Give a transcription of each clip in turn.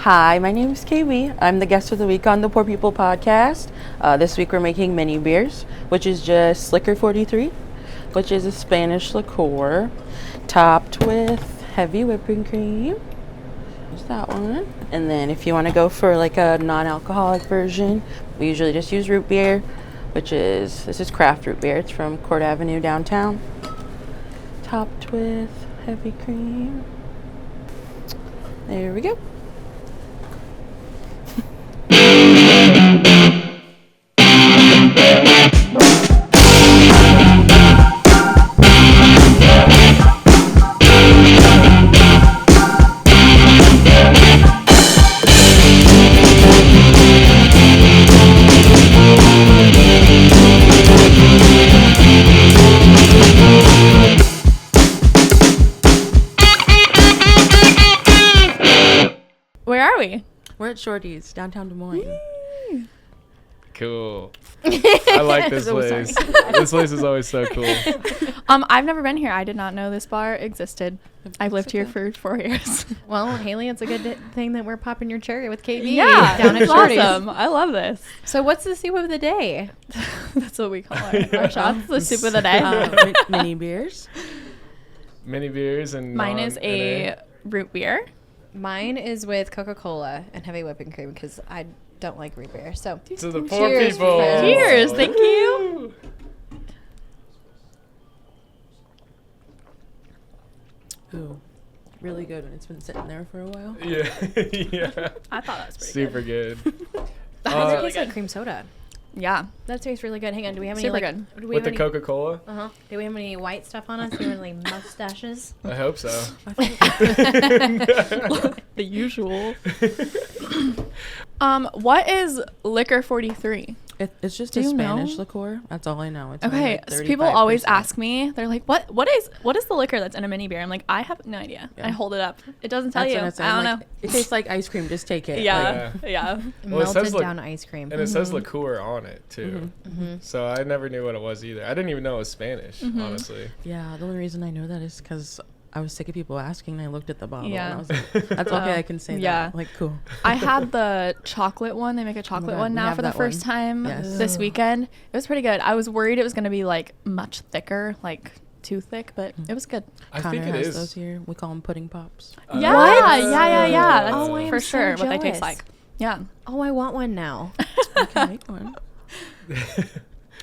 Hi, my name is KB. I'm the guest of the week on the Poor People podcast. This week we're making mini beers, which is just Liquor 43, which is a Spanish liqueur topped with heavy whipping cream. There's that one. And then if you want to go for like a non-alcoholic version, we usually just use root beer, this is craft root beer. It's from Court Avenue downtown. Topped with heavy cream. There we go. Where are we? We're at Shorty's, downtown Des Moines. Cool. I like this place. This place is always so cool. I've never been here. I did not know this bar existed. I've lived here for 4 years. Well, Haley, it's a good thing that we're popping your cherry with KB. Yeah, down at it's Shorty's. awesome. I love this. So what's the soup of the day? That's what we call our shots. The soup of the day. Mini beers. Mini beers and Mine is a root beer. Mine is with Coca-Cola and heavy whipping cream because I don't like root beer. So to the poor cheers, people. friends. Cheers. Thank you. Ooh, really good when it's been sitting there for a while. Yeah. Yeah. I thought that was pretty Super good. that tastes like cream soda. Yeah. That tastes really good. Hang on, do we have any Super like good. do we With have the any, Coca-Cola? Uh-huh. Do we have any white stuff on us? Do we have any mustaches? I hope so. The usual. What is Liquor 43? It's just Do a you Spanish know? liqueur. That's all I know. It's Okay, only like so people 35%. always ask me, they're like, what is the liquor that's in a mini beer? I'm like, I have no idea. Yeah. I hold it up. It doesn't tell That's you. what I'm saying. I don't Like, know. It tastes like ice cream. Just take it. Yeah. Yeah. Well, it Melted says down ice cream. And it says liqueur on it, too. Mm-hmm. So I never knew what it was either. I didn't even know it was Spanish, honestly. Yeah. The only reason I know that is because I was sick of people asking, and I looked at the bottle. Yeah. And I was like, that's okay. I can say Yeah. that. Like, cool. I had the chocolate one. They make a chocolate God, one we now have for the that first one. time Yes. this weekend. It was pretty good. I was worried it was going to be like much thicker, like too thick, but it was good. I Connor think it has is. those here. We call them pudding pops. Yeah. That's Oh, I am for so sure what they taste jealous. like. Yeah. Oh, I want one now. We can make one.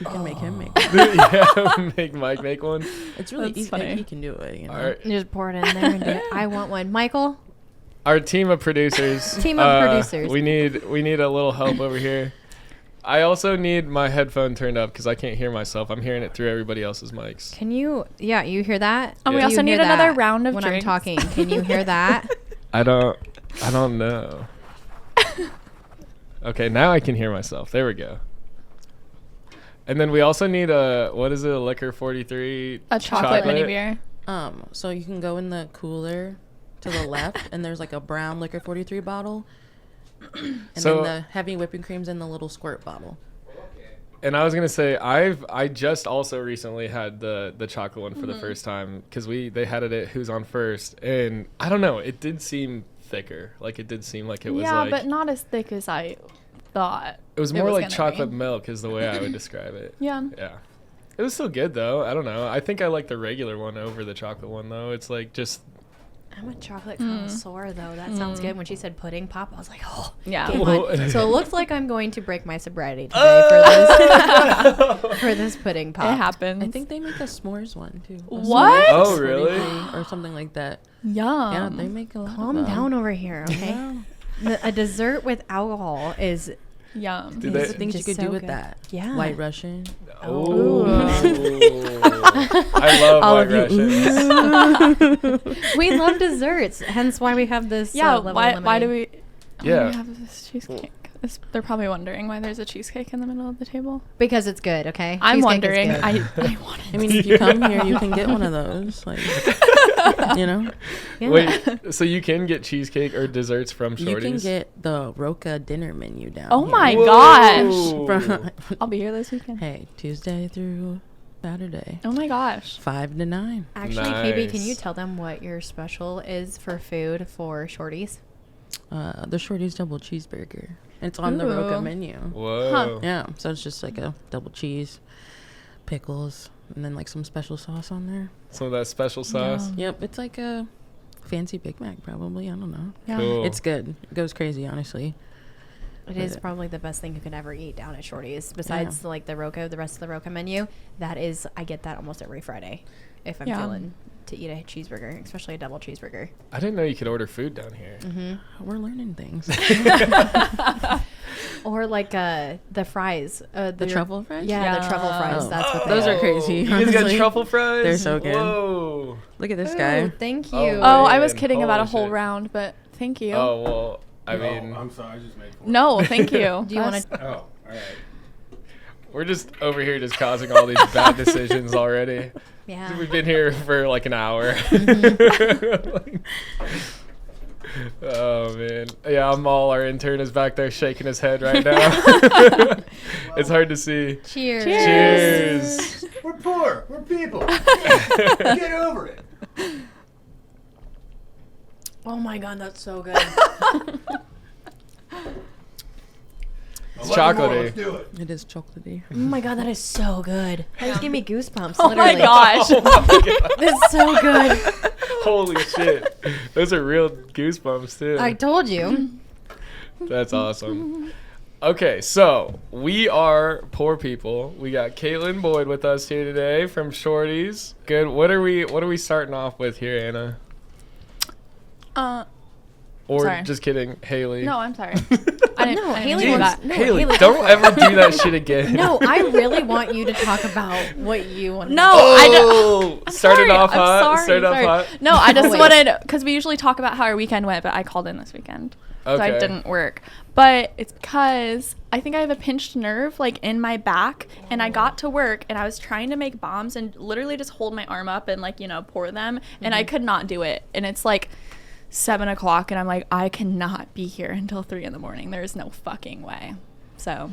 You can make him make one. Yeah, make Mike make one. It's really That's easy. funny. He can do it. You know? All right. You just pour it in there and do it. I want one. Michael? Our team of producers. Team of producers. We need a little help over here. I also need my headphone turned up because I can't hear myself. I'm hearing it through everybody else's mics. Can you? Yeah, you hear that? And we Yeah. also You need hear another that round of when drinks. I'm talking. Can you hear that? I don't know. Okay, now I can hear myself. There we go. And then we also need a Liquor 43 A chocolate mini beer. So you can go in the cooler to the left, and there's like a brown Liquor 43 bottle, and So- then the heavy whipping cream's in the little squirt bottle. And I was gonna say I just also recently had the chocolate one for the first time because they had it at Who's on First, and I don't know, it did seem thicker. Like it did seem like it was Yeah, like but not as thick as I thought. it was more like gonna chocolate be. milk is the way I would describe it. Yeah. Yeah. It was still good though. I don't know. I think I like the regular one over the chocolate one though. It's like just I'm a chocolate connoisseur, though. That sounds good. When she said pudding pop, I was like, oh. Yeah. game Well, on. So it looks like I'm going to break my sobriety today for this pudding pop. It happens. I think they make a s'mores one too. A What? s'mores Oh, really? 43 or something like that. Yum. Yeah, they make a lot. Calm of them. down over here, okay? Yeah. A dessert with alcohol is Yum. Did There's they- the things you just could so do with good. that. Yeah. White Russian. oh. I love All White of you. Russians. we love desserts, hence why we have this. Yeah. level Why do lemonade. we? Yeah. We have this cheesecake. They're probably wondering why there's a cheesecake in the middle of the table. Because it's good, okay? I'm Cheesecake is wondering. good. I want I it. mean, if you come here, you can get one of those. Like, you know, Yeah. Wait, so you can get cheesecake or desserts from you can Shorty's? get the Roca dinner menu down Oh here. my Whoa. gosh. From- I'll be here this weekend. Hey, Tuesday through Saturday, Oh my gosh. 5 to 9. Actually, KB, can Nice. you tell them what your special is for food for Shorty's? the Shorty's double cheeseburger. It's on the Roca Ooh. menu. Whoa. Yeah, so it's just like a double cheese, pickles, and then like some special sauce on there. Some of that special sauce. Yep, it's like a fancy Big Mac probably. I don't know. Yeah. Cool. It's good. It goes crazy, honestly. It is probably the best thing you could ever eat down at Shorty's. Besides like the rest of the Roca menu, I get that almost every Friday if I'm feeling to eat a cheeseburger, especially a double cheeseburger. I didn't know you could order food down here. We're learning things. Or like the fries. The truffle fries? Yeah, the truffle fries. Oh. That's what Those they are crazy. You guys got honestly. truffle fries? They're so good. Whoa. Look at this Ooh, guy. thank you. Oh, I was man, kidding about a holy whole shit. round, but thank you. Oh, well, I mean, I'm sorry, I just made fun. No, thank you. Do you want to? Oh, all right. we're just over here just causing all these bad decisions already. Yeah. We've been here for like an hour. Oh, man. Yeah, our intern is back there shaking his head right now. It's hard to see. Cheers. Cheers. We're poor. We're people. Get over it. Oh my god, that's so good. It's 11 more, chocolatey. Let's do it. It is chocolatey. Oh my god, that is so good. That just gave me goosebumps. Oh my literally. gosh. Oh my God. That's so good. Holy shit. Those are real goosebumps, too. I told you. That's awesome. Okay, so we are poor people. We got Kaitlyn Boyd with us here today from Shorty's. Good. What are we starting off with here, Anna? Or Sorry. just kidding, Haley. No, I'm sorry. I didn't, No, I didn't Haley do wants- that. no, Haley, Haley, don't ever do that shit again. No, I really want you to talk about what you want. No, Oh, started off I'm hot. sorry, Started off sorry. hot. No, I just Always. wanted, because we usually talk about how our weekend went, but I called in this weekend. So Okay. I didn't work. But it's because I think I have a pinched nerve like in my back, and I got to work and I was trying to make bombs and literally just hold my arm up and like, pour them, and I could not do it. And it's like 7 o'clock and I'm like, I cannot be here until 3 a.m. There's no fucking way. So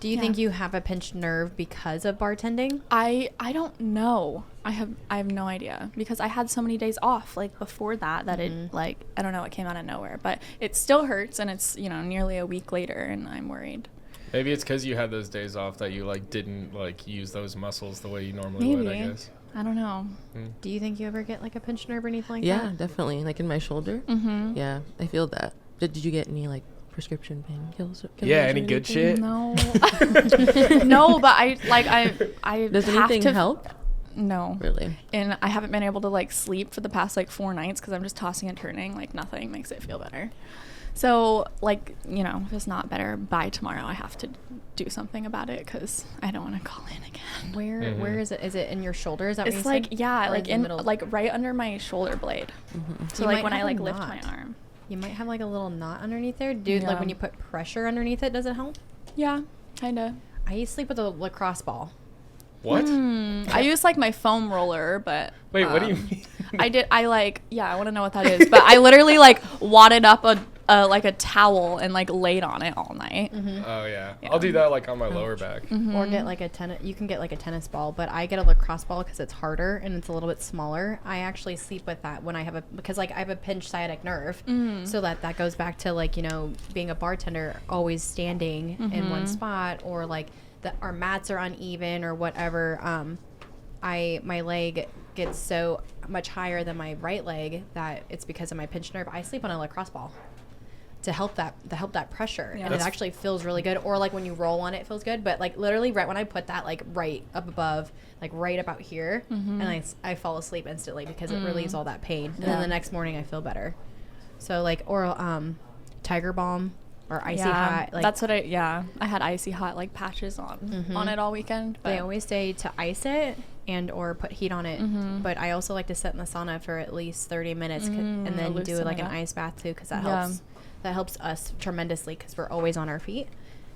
Do you think you have a pinched nerve because of bartending? I don't know. I have no idea, because I had so many days off like before that it like, I don't know, it came out of nowhere, but it still hurts, and it's nearly a week later and I'm worried. Maybe it's because you had those days off that you like didn't like use those muscles the way you normally would, I Maybe. guess. I don't know. Do you think you ever get like a pinched nerve or anything like Yeah, that? definitely. Like in my shoulder. Mm-hmm. Yeah, I feel that. Did you get any like prescription painkillers? Yeah, any good shit? No. No, but I Does have anything to help? No. Really? And I haven't been able to like sleep for the past like 4 nights because I'm just tossing and turning. Like nothing makes it feel better. So like, if it's not better by tomorrow, I have to do something about it because I don't want to call in again. Where is it? Is it in your shoulder? Is that what It's you like, said? yeah, Or like the in middle? like right under my shoulder blade. So You like might when I have a like lift my knot. arm. You might have like a little knot underneath there. Dude, like Yeah. when you put pressure underneath it, does it help? Yeah, kinda. I used to sleep with a lacrosse ball. What? I use like my foam roller, but Wait, what do you mean? I want to know what that is, but I literally like wadded up a towel and like laid on it all night. Oh yeah. Yeah. I'll do that like on my lower back. Or get like a tennis. You can get like a tennis ball, but I get a lacrosse ball because it's harder and it's a little bit smaller. I actually sleep with that when I have because like I have a pinched sciatic nerve, so that goes back to like being a bartender, always standing in one spot, or like our mats are uneven or whatever. My leg gets so much higher than my right leg that it's because of my pinched nerve. I sleep on a lacrosse ball to help that pressure, and it That's- actually feels really good. Or like when you roll on it, feels good. But like literally right when I put that like right up above, like right about here, and I fall asleep instantly because it relieves all that pain. And then the next morning I feel better. So like Tiger Balm or Icy Hot. Like that's what I had Icy Hot like patches on it all weekend. But they always say to ice it and or put heat on it. But I also like to sit in the sauna for at least 30 minutes and then do loosen like it an up. ice bath too, because that Yeah. helps. That helps us tremendously because we're always on our feet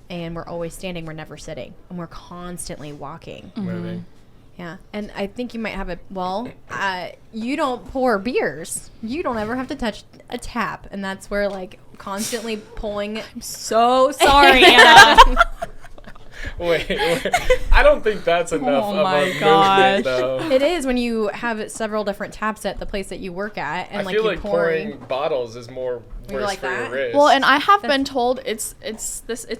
and we're always standing. We're never sitting, and we're constantly walking. Moving. Yeah, and I think you might have you don't pour beers. You don't ever have to touch a tap, and that's where like constantly pulling. so sorry, Anna. Wait, I don't think that's enough Oh of my a gosh. movement, though. It is when you have several different taps at the place that you work at, and I like feel you're like pouring. bottles is more You worse like for your that? wrist. Well, and I have been told it's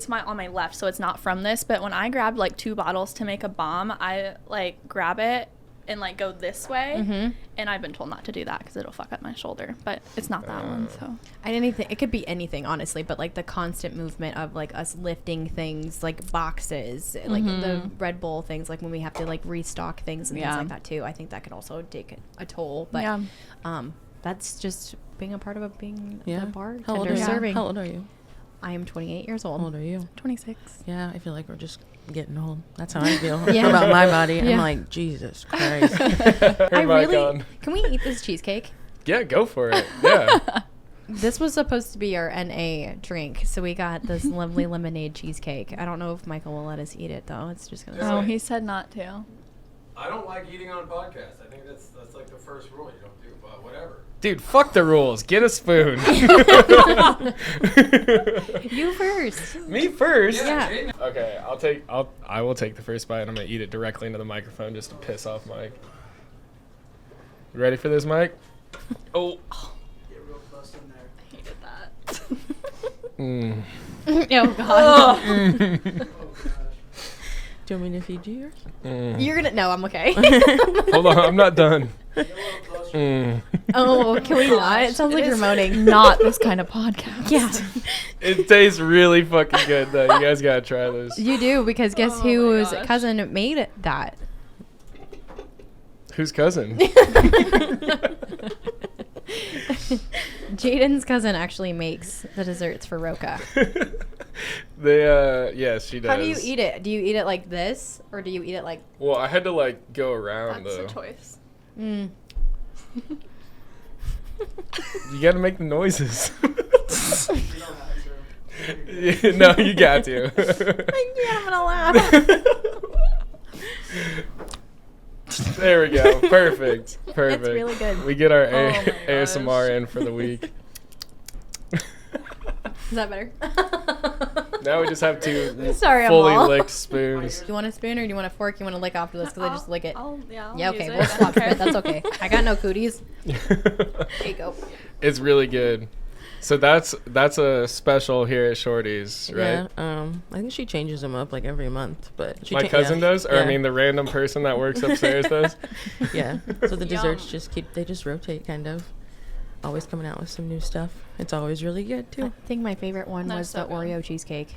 my on my left, so it's not from this. But when I grabbed like 2 bottles to make a bomb, I like grab it and like go this way, and I've been told not to do that because it'll fuck up my shoulder. But it's not that one, so. It could be anything, honestly, but like the constant movement of like us lifting things, like boxes, like the Red Bull things, like when we have to like restock things and things like that too. I think that could also take a toll. But that's just being a part of being the bartender serving. How old are you? I am 28 years old. How old are you? 26. Yeah, I feel like we're just getting old. That's how I feel about my body. I'm like, Jesus Christ. Can we eat this cheesecake? Yeah, go for it. Yeah. This was supposed to be our NA drink, so we got this lovely lemonade cheesecake. I don't know if Michael will let us eat it though. It's just gonna. Oh, he said not to. I don't like eating on podcasts. I think that's like the first rule you don't do, but whatever. Dude, fuck the rules. Get a spoon. You first. Me first? Yeah. Okay, I will take the first bite and I'm gonna eat it directly into the microphone just to piss off Mike. You ready for this, Mike? Oh. Get real close in there. I hated that. Oh God. Do you want me to feed you yours? You're gonna. No, I'm okay. Hold on, I'm not done. Get a little closer. Oh, can we not? It sounds like you're moaning. Not this kind of podcast. Yeah. It tastes really fucking good though. You guys gotta try this. You do, because guess whose cousin made that? Whose cousin? Jaden's cousin actually makes the desserts for Roka. Yes, she does. How do you eat it? Do you eat it like this, or do you eat it like? Well, I had to like go around That's though. a choice. You gotta make the noises. Yeah, no, you got to. I'm gonna laugh. There we go. Perfect. It's really good. We get our Oh my ASMR gosh. in for the week. Is that better? Now we just have 2 Sorry, I'm fully all. licked spoons. Do you want a spoon or do you want a fork? You want to lick after this? Because I just lick it. I'll Yeah, use okay, it. we'll swap Okay. spit. That's okay. I got no cooties. There you go. It's really good. So that's a special here at Shorty's, right? Yeah. I think she changes them up like every month, but she My cousin does, or I Yeah. mean the random person that works upstairs does. Yeah. So the desserts Yum. just rotate kind of. Always coming out with some new stuff. It's always really good I too. think my favorite one That was is so the good. Oreo cheesecake.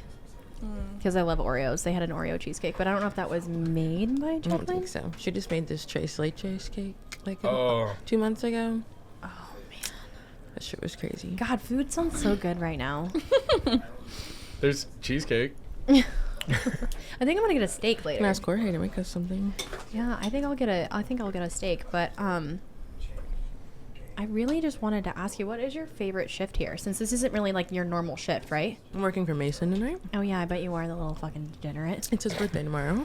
Because I love Oreos. They had an Oreo cheesecake, but I don't know if that was made by I don't think Kaitlyn. so. She just made this Trace Late cheesecake like Oh, 2 months ago. Oh man, That shit was crazy. God, food sounds so good right now. there's cheesecake. I think I'm gonna get a steak Can I later. ask Jorge to make us something? Yeah, I think I'll get a steak, but I really just wanted to ask you, what is your favorite shift here? Since this isn't really like your normal shift, right? I'm working for Mason tonight. Oh yeah, I bet you are the little fucking degenerate. It's his birthday tomorrow.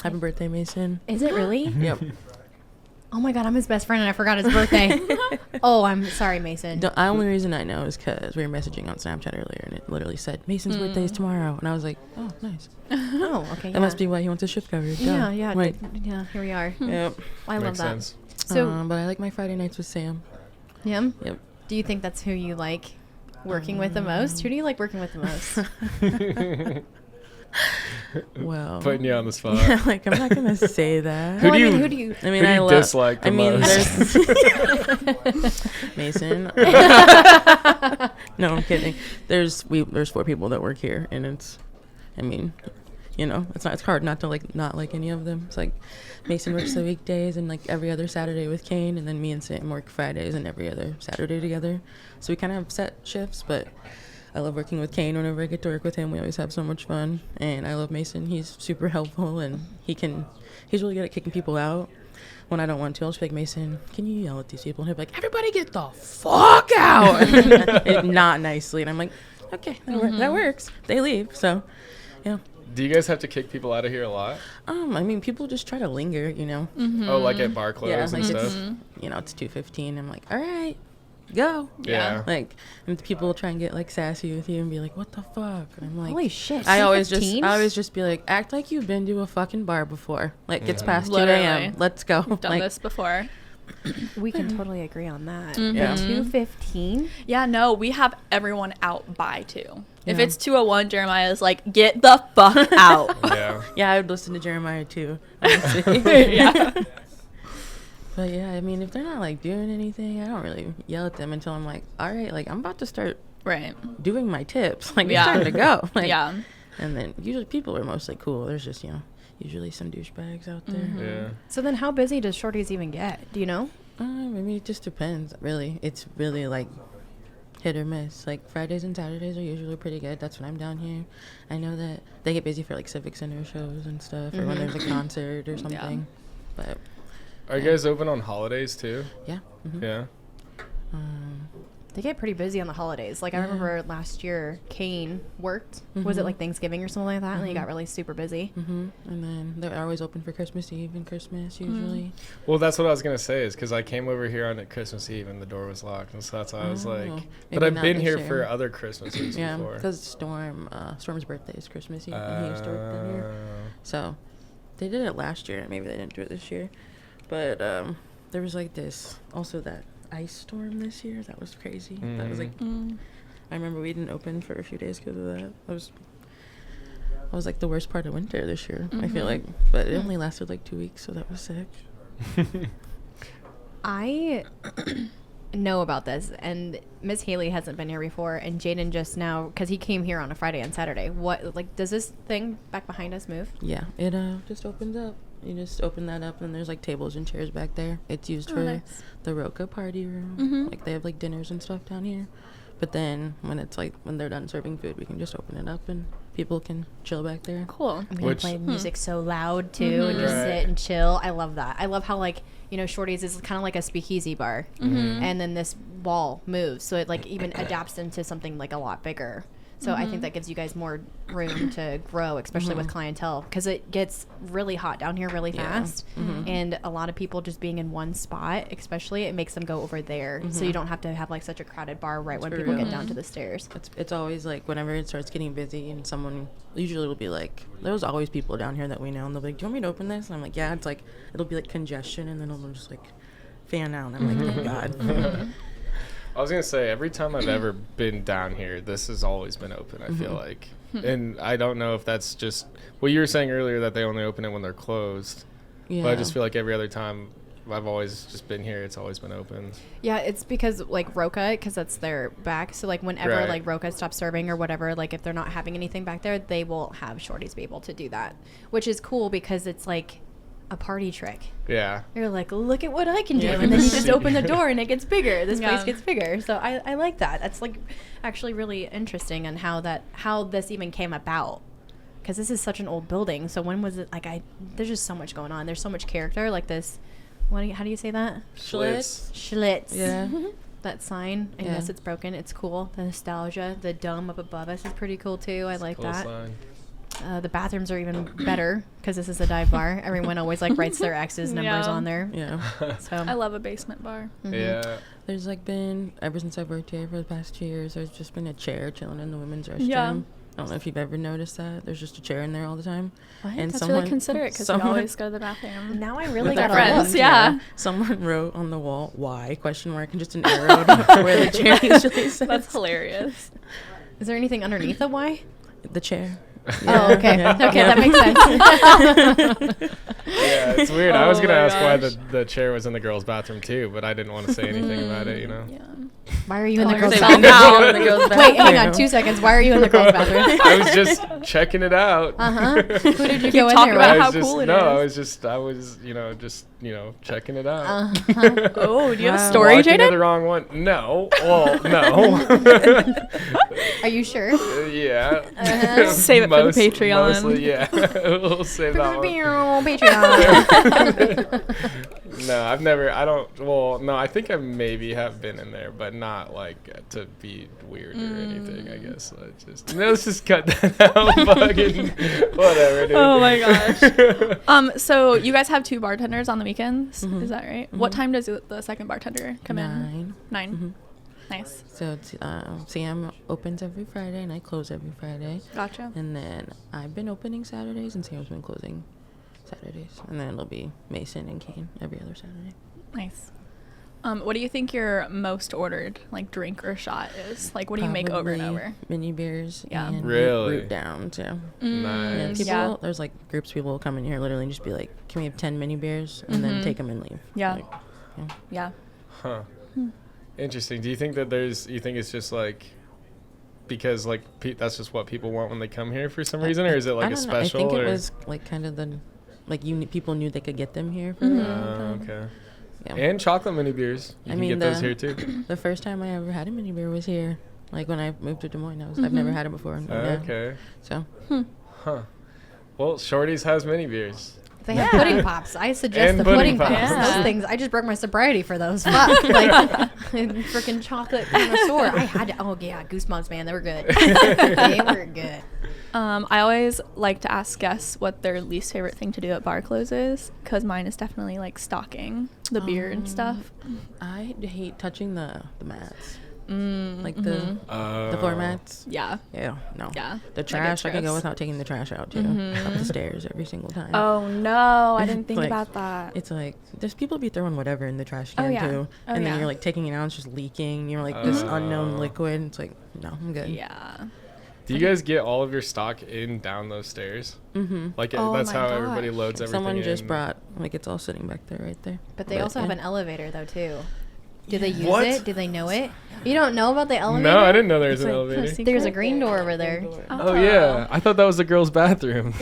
Happy birthday, Mason. Is it really? Yep. Oh my God, I'm his best friend and I forgot his birthday. Oh, I'm sorry, Mason. The only reason I know is because we were messaging on Snapchat earlier, and it literally said Mason's birthday is tomorrow, and I was like, oh, nice. Oh, okay. That must be why he wants a shift covered. Yeah, yeah, Right. yeah. Here we are. Yep. I love Makes that. sense. So, But I like my Friday nights with Sam. him. Yep. Do you think that's who you like working with the most? Who do you like working with the most? Well. Putting you on the spot. Yeah, like I'm not gonna say that. Who Well, do you- who do you? I mean, Who do I you love. dislike the I mean, most? there's Mason. No, I'm kidding. There's 4 people that work here, and it's, I mean, you know, it's hard not to not like any of them. It's like Mason works the weekdays and like every other Saturday with Kane, and then me and Sam work Fridays and every other Saturday together. So we kind of have set shifts, but I love working with Kane. Whenever I get to work with him, we always have so much fun. And I love Mason. He's super helpful, and he's really good at kicking people out. When I don't want to, I'll just be like, Mason, can you yell at these people? And he'll be like, everybody get the fuck out. Not nicely. And I'm like, okay, that works. They leave. So, yeah. Do you guys have to kick people out of here a lot? I mean, people just try to linger, you know. Oh, like at bar close Yeah, and like stuff? it's, you know, it's 2:15. I'm like, all right, go. Yeah. Like, and people try and get like sassy with you and be like, what the fuck? And I'm like, Holy shit! I always 15? just be like, act like you've been to a fucking bar before. Like, it's past 2 Literally. a.m. Let's go. Done Like, this before. We can totally agree on that. Yeah. 2:15. Yeah, no, we have everyone out by 2. If Yeah. it's 2:01, Jeremiah's like, get the fuck out. Yeah. Yeah, I would listen to Jeremiah too. Honestly. Yeah. But yeah, I mean, if they're not like doing anything, I don't really yell at them until I'm like, all right, like I'm about to start Right. doing my tips. Like Yeah. it's time to go. Like, Yeah. And then usually people are mostly cool. There's just, usually some douchebags out there. Yeah. So then how busy does Shorty's even get? Do you know? I mean, it just depends, really. It's really like hit or miss. Like Fridays and Saturdays are usually pretty good. That's when I'm down here. I know that they get busy for like Civic Center shows and stuff, or when there's a concert or something. But Are you guys open on holidays too? yeah. Yeah. They get pretty busy on the holidays. Like I remember last year, Kane worked. Was it like Thanksgiving or something like that? And they got really super busy. And then they're always open for Christmas Eve and Christmas usually. Well, that's what I was gonna say is because I came over here on Christmas Eve and the door was locked, and so that's why I was like. maybe But I've not been this here year. for other Christmases Yeah, before. because Storm's birthday is Christmas Eve, and he used to work down here. So they did it last year. Maybe they didn't do it this year, but there was like that ice storm this year. That was crazy. That was like, I remember we didn't open for a few days because of that. That was like the worst part of winter this year. I feel like, but it only lasted like 2 weeks, so that was sick. I know about this, and Miss Haley hasn't been here before, and Jaden just now, because he came here on a Friday and Saturday. What, like, does this thing back behind us move? Yeah, it just opens up. You just open that up, and there's like tables and chairs back there. It's used for nice. the Roca party room. Like they have like dinners and stuff down here. But then when they're done serving food, we can just open it up and people can chill back there. Cool. And we can Which- play music so loud too, and just Right. sit and chill. I love that. I love how Shorty's is kind of like a speakeasy bar, and then this wall moves, so it like even adapts into something like a lot bigger. So I think that gives you guys more room to grow, especially with clientele, because it gets really hot down here really fast, and a lot of people just being in one spot, especially, it makes them go over there, so you don't have to have like such a crowded bar right when people get down to the stairs. It's always like whenever it starts getting busy and someone usually will be like, there's always people down here that we know, and they'll be like, do you want me to open this? And I'm like, yeah. It's like, it'll be like congestion, and then it'll just like fan out, and I'm like, thank God. I was gonna say every time I've ever been down here, this has always been open. I feel like, and I don't know if that's just well, you were saying earlier that they only open it when they're closed. Yeah. But I just feel like every other time I've always just been here, it's always been open. Yeah, it's because like Roca, because that's their back. So like whenever Right. like Roca stops serving or whatever, like if they're not having anything back there, they will have Shorties be able to do that, which is cool because it's like a party trick. Yeah. You're like, look at what I can do, Yeah, and then you just see. open the door and it gets bigger. This place Yeah. gets bigger. So I like that. That's like actually really interesting on how this even came about. Because this is such an old building. So when was it? Like there's just so much going on. There's so much character. Like this. How do you say that? Schlitz. Schlitz. Yeah. That sign. And Yeah. yes, it's broken. It's cool. The nostalgia. The dome up above us is pretty cool too. I like Cool that. sign. The bathrooms are even better because this is a dive bar. Everyone always like writes their ex's numbers Yeah. on there. Yeah. So I love a basement bar. Yeah. There's like been, ever since I've worked here for the past 2 years, there's just been a chair chilling in the women's restroom. Yeah. I don't know if you've ever noticed that. There's just a chair in there all the time. What? And That's really considerate because we always go to the bathroom. now I really With got our friends, look. yeah. Someone wrote on the wall, why, ? And just an arrow to where the chair usually sits. That's hilarious. Is there anything underneath the Y? The chair. Oh, okay. Yeah. Okay, Yeah. that makes sense. Yeah, it's weird. I was Oh gonna my ask why gosh. the chair was in the girls' bathroom too, but I didn't want to say anything about it. You know. Yeah. Why are you in Oh, the you're girls' saying bathroom? now. In the girls' Wait, hang on bathroom. 2 seconds. Why are you in the girls' bathroom? I was just checking it out. Uh-huh. Who did you Keep go in talking there about with? how I was just, cool it no, is. I was, checking it out. Oh, do you have a Wow. story, Walking to the Jaden? wrong one. No. Well, no. Are you sure? Yeah. Save it for the Patreon. Mostly, yeah. We'll save that one. Patreon. No, I think I maybe have been in there, but not like to be weird or anything, I guess. Let's just cut that out. Fucking whatever, dude. Oh my gosh. So you guys have 2 bartenders on the weekends, is that right? What time does the second bartender come in? 9. Nice. So Sam opens every Friday and I close every Friday. Gotcha. And then I've been opening Saturdays and Sam's been closing Saturdays. And then it'll be Mason and Kane every other Saturday. Nice. What do you think your most ordered like drink or shot is? Like, what do you make over and Probably over? Mini beers. Yeah. And Really? root down too. Mm, And Nice. people, Yeah. there's like groups of people will come in here literally and just be like, "Can we have 10 mini beers?" and then take them and leave. Yeah. Like, Yeah. Huh. Interesting. Do you think that you think it's just like because like that's just what people want when they come here for some reason, or is it like I a don't know. special? I think or? it was like kind of people knew they could get them here for Okay. Yeah. And chocolate mini beers. You I can mean, get those here too. The first time I ever had a mini beer was here. Like when I moved to Des Moines, I've never had it before. Okay. So Huh. Well, Shorty's has mini beers. They have pudding pops. I suggest And the pudding pudding pops. pops. Yeah. Those things. I just broke my sobriety for those. Fuck. Like, freaking chocolate connoisseur. I had to. Oh, yeah. Goosebumps, man. They were good. They were good. I always like to ask guests what their least favorite thing to do at bar close is, because mine is definitely like stocking the beer and stuff. I hate touching the mats, like Mm-hmm. the floor mats. Yeah. Yeah, no. Yeah. The Like, trash, it's I can go gross. without taking the trash out too. Up the stairs every single time. Oh no, I didn't think Like, about that. It's like there's people be throwing whatever in the trash can yeah. too, Oh, and then yeah. you're like taking it out, it's just leaking. You're like this unknown liquid. It's like no, I'm good. Yeah. Do you guys get all of your stock in down those stairs? Mm-hmm. Like Oh that's my how gosh. everybody loads everything. Someone just in. brought like it's all sitting back there, right there. But they also have yeah. an elevator, though, too. Do they use What? it? Do they know it? You don't know about the elevator? No, I didn't know there was It's an like elevator. There's a green door over there. Oh yeah, I thought that was the girls' bathroom.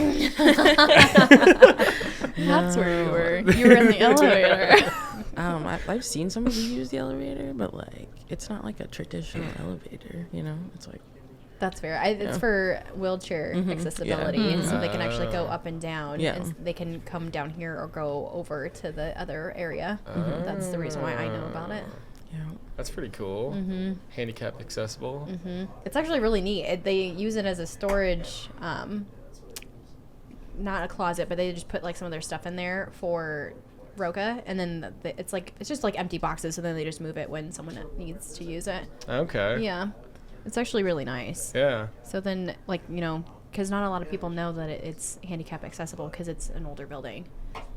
That's where you were. You were in the elevator. I've seen somebody use the elevator, but like it's not like a traditional elevator, you know. It's like That's fair. It's Yeah. for wheelchair accessibility, Yeah. and so they can actually go up and down. Yeah. And they can come down here or go over to the other area. That's the reason why I know about it. yeah. That's pretty cool. Handicap accessible. It's actually really neat. They use it as a storage, not a closet, but they just put like some of their stuff in there for Roca, and then it's just like empty boxes, so then they just move it when someone needs to use it. Okay. Yeah, it's actually really nice. Yeah. So then, like, you know, because not a lot of people know that it's handicap accessible because it's an older building.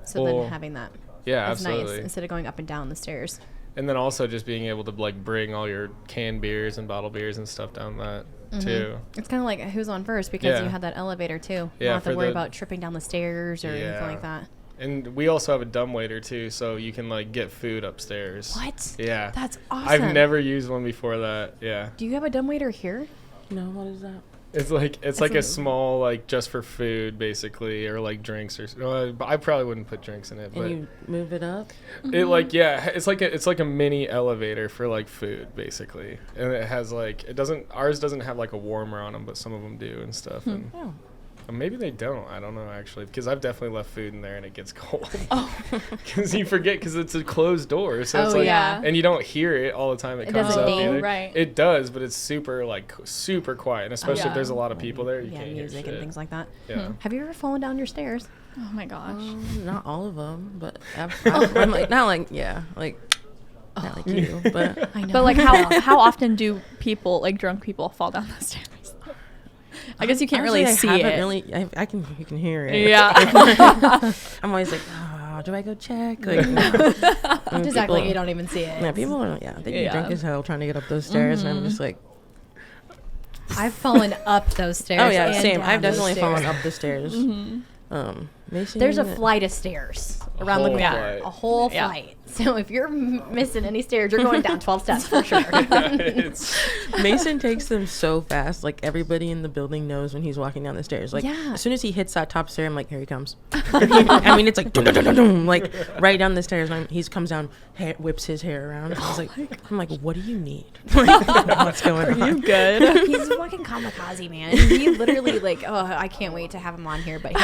So Well, then having that Yeah, is absolutely. nice instead of going up and down the stairs. And then also just being able to like bring all your canned beers and bottle beers and stuff down that too. It's kind of like who's on first because Yeah. you had that elevator too. You Yeah, don't have to for worry the- about tripping down the stairs or anything like that. And we also have a dumbwaiter too, so you can like get food upstairs. What? Yeah. That's awesome. I've never used one before that. Yeah. Do you have a dumbwaiter here? No, what is that? It's like a small like just for food basically, or like drinks or but I probably wouldn't put drinks in it, but And you move it up. it like yeah, it's like a mini elevator for like food basically, and it has like ours doesn't have like a warmer on them, but some of them do and stuff. And Oh. maybe they don't. I don't know actually, because I've definitely left food in there and it gets cold. Oh, because you forget because it's a closed door, so it's Oh, like yeah. and you don't hear it all the time. It It comes doesn't up ding, either. right. It does, but it's super quiet, and especially if Yeah. there's a lot of people there. You Yeah, can't hear music shit. and things like that. Yeah. Have you ever fallen down your stairs? Oh my gosh. Not all of them, but I'm like not like not like you, but I know. But like how often do people, like drunk people, fall down the stairs? I guess you can't honestly, really I see haven't it. Really, you can hear it. Yeah. I'm always like, oh, do I go check? Like, no. Just act like you don't even see it. Yeah, people are they get Yeah. drunk as hell trying to get up those stairs, and I'm just like, I've fallen up those stairs. oh yeah, and same. down I've those definitely stairs. fallen up the stairs. Mason, There's a flight of stairs around the whole corner. flight. A whole Yeah. flight. So if you're missing any stairs, you're going down 12 steps for sure. It's Mason takes them so fast. Like everybody in the building knows when he's walking down the stairs. Like Yeah. as soon as he hits that top stair, I'm like, here he comes. I mean, it's like dum, dum, dum, dum, dum, like right down the stairs. And he comes down, whips his hair around. I was like, I'm like, what do you need? Like, what's going on? Good. He's a fucking kamikaze, man. He literally I can't wait to have him on here. But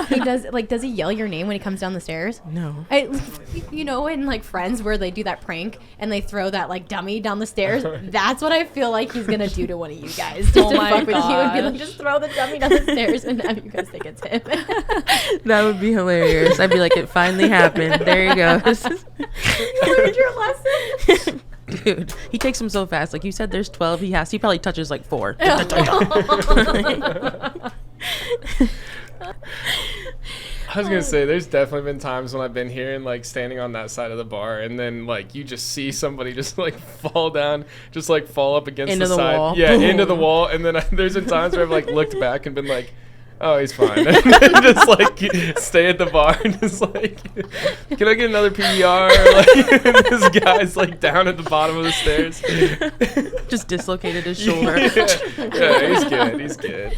he does he yell your name when he comes down the stairs? No. In like Friends where they do that prank and they throw that like dummy down the stairs. That's what I feel like he's gonna do to one of you guys. Just Oh to my fuck with you and be like, gosh. just throw the dummy down the stairs and have you guys think it's him. That would be hilarious. I'd be like, it finally happened. There he goes. You learned your lesson. Dude, he takes them so fast. Like you said, there's 12. He probably touches like 4. I was gonna say, there's definitely been times when I've been here and like standing on that side of the bar, and then like you just see somebody just like fall down, just like fall up against Into the the side, wall. yeah, Boom. into the wall, and then there's been times where I've like looked back and been like, oh, he's fine, and then just like stay at the bar and just like, can I get another PBR? Like, and this guy's like down at the bottom of the stairs, Just dislocated his shoulder. yeah, he's good.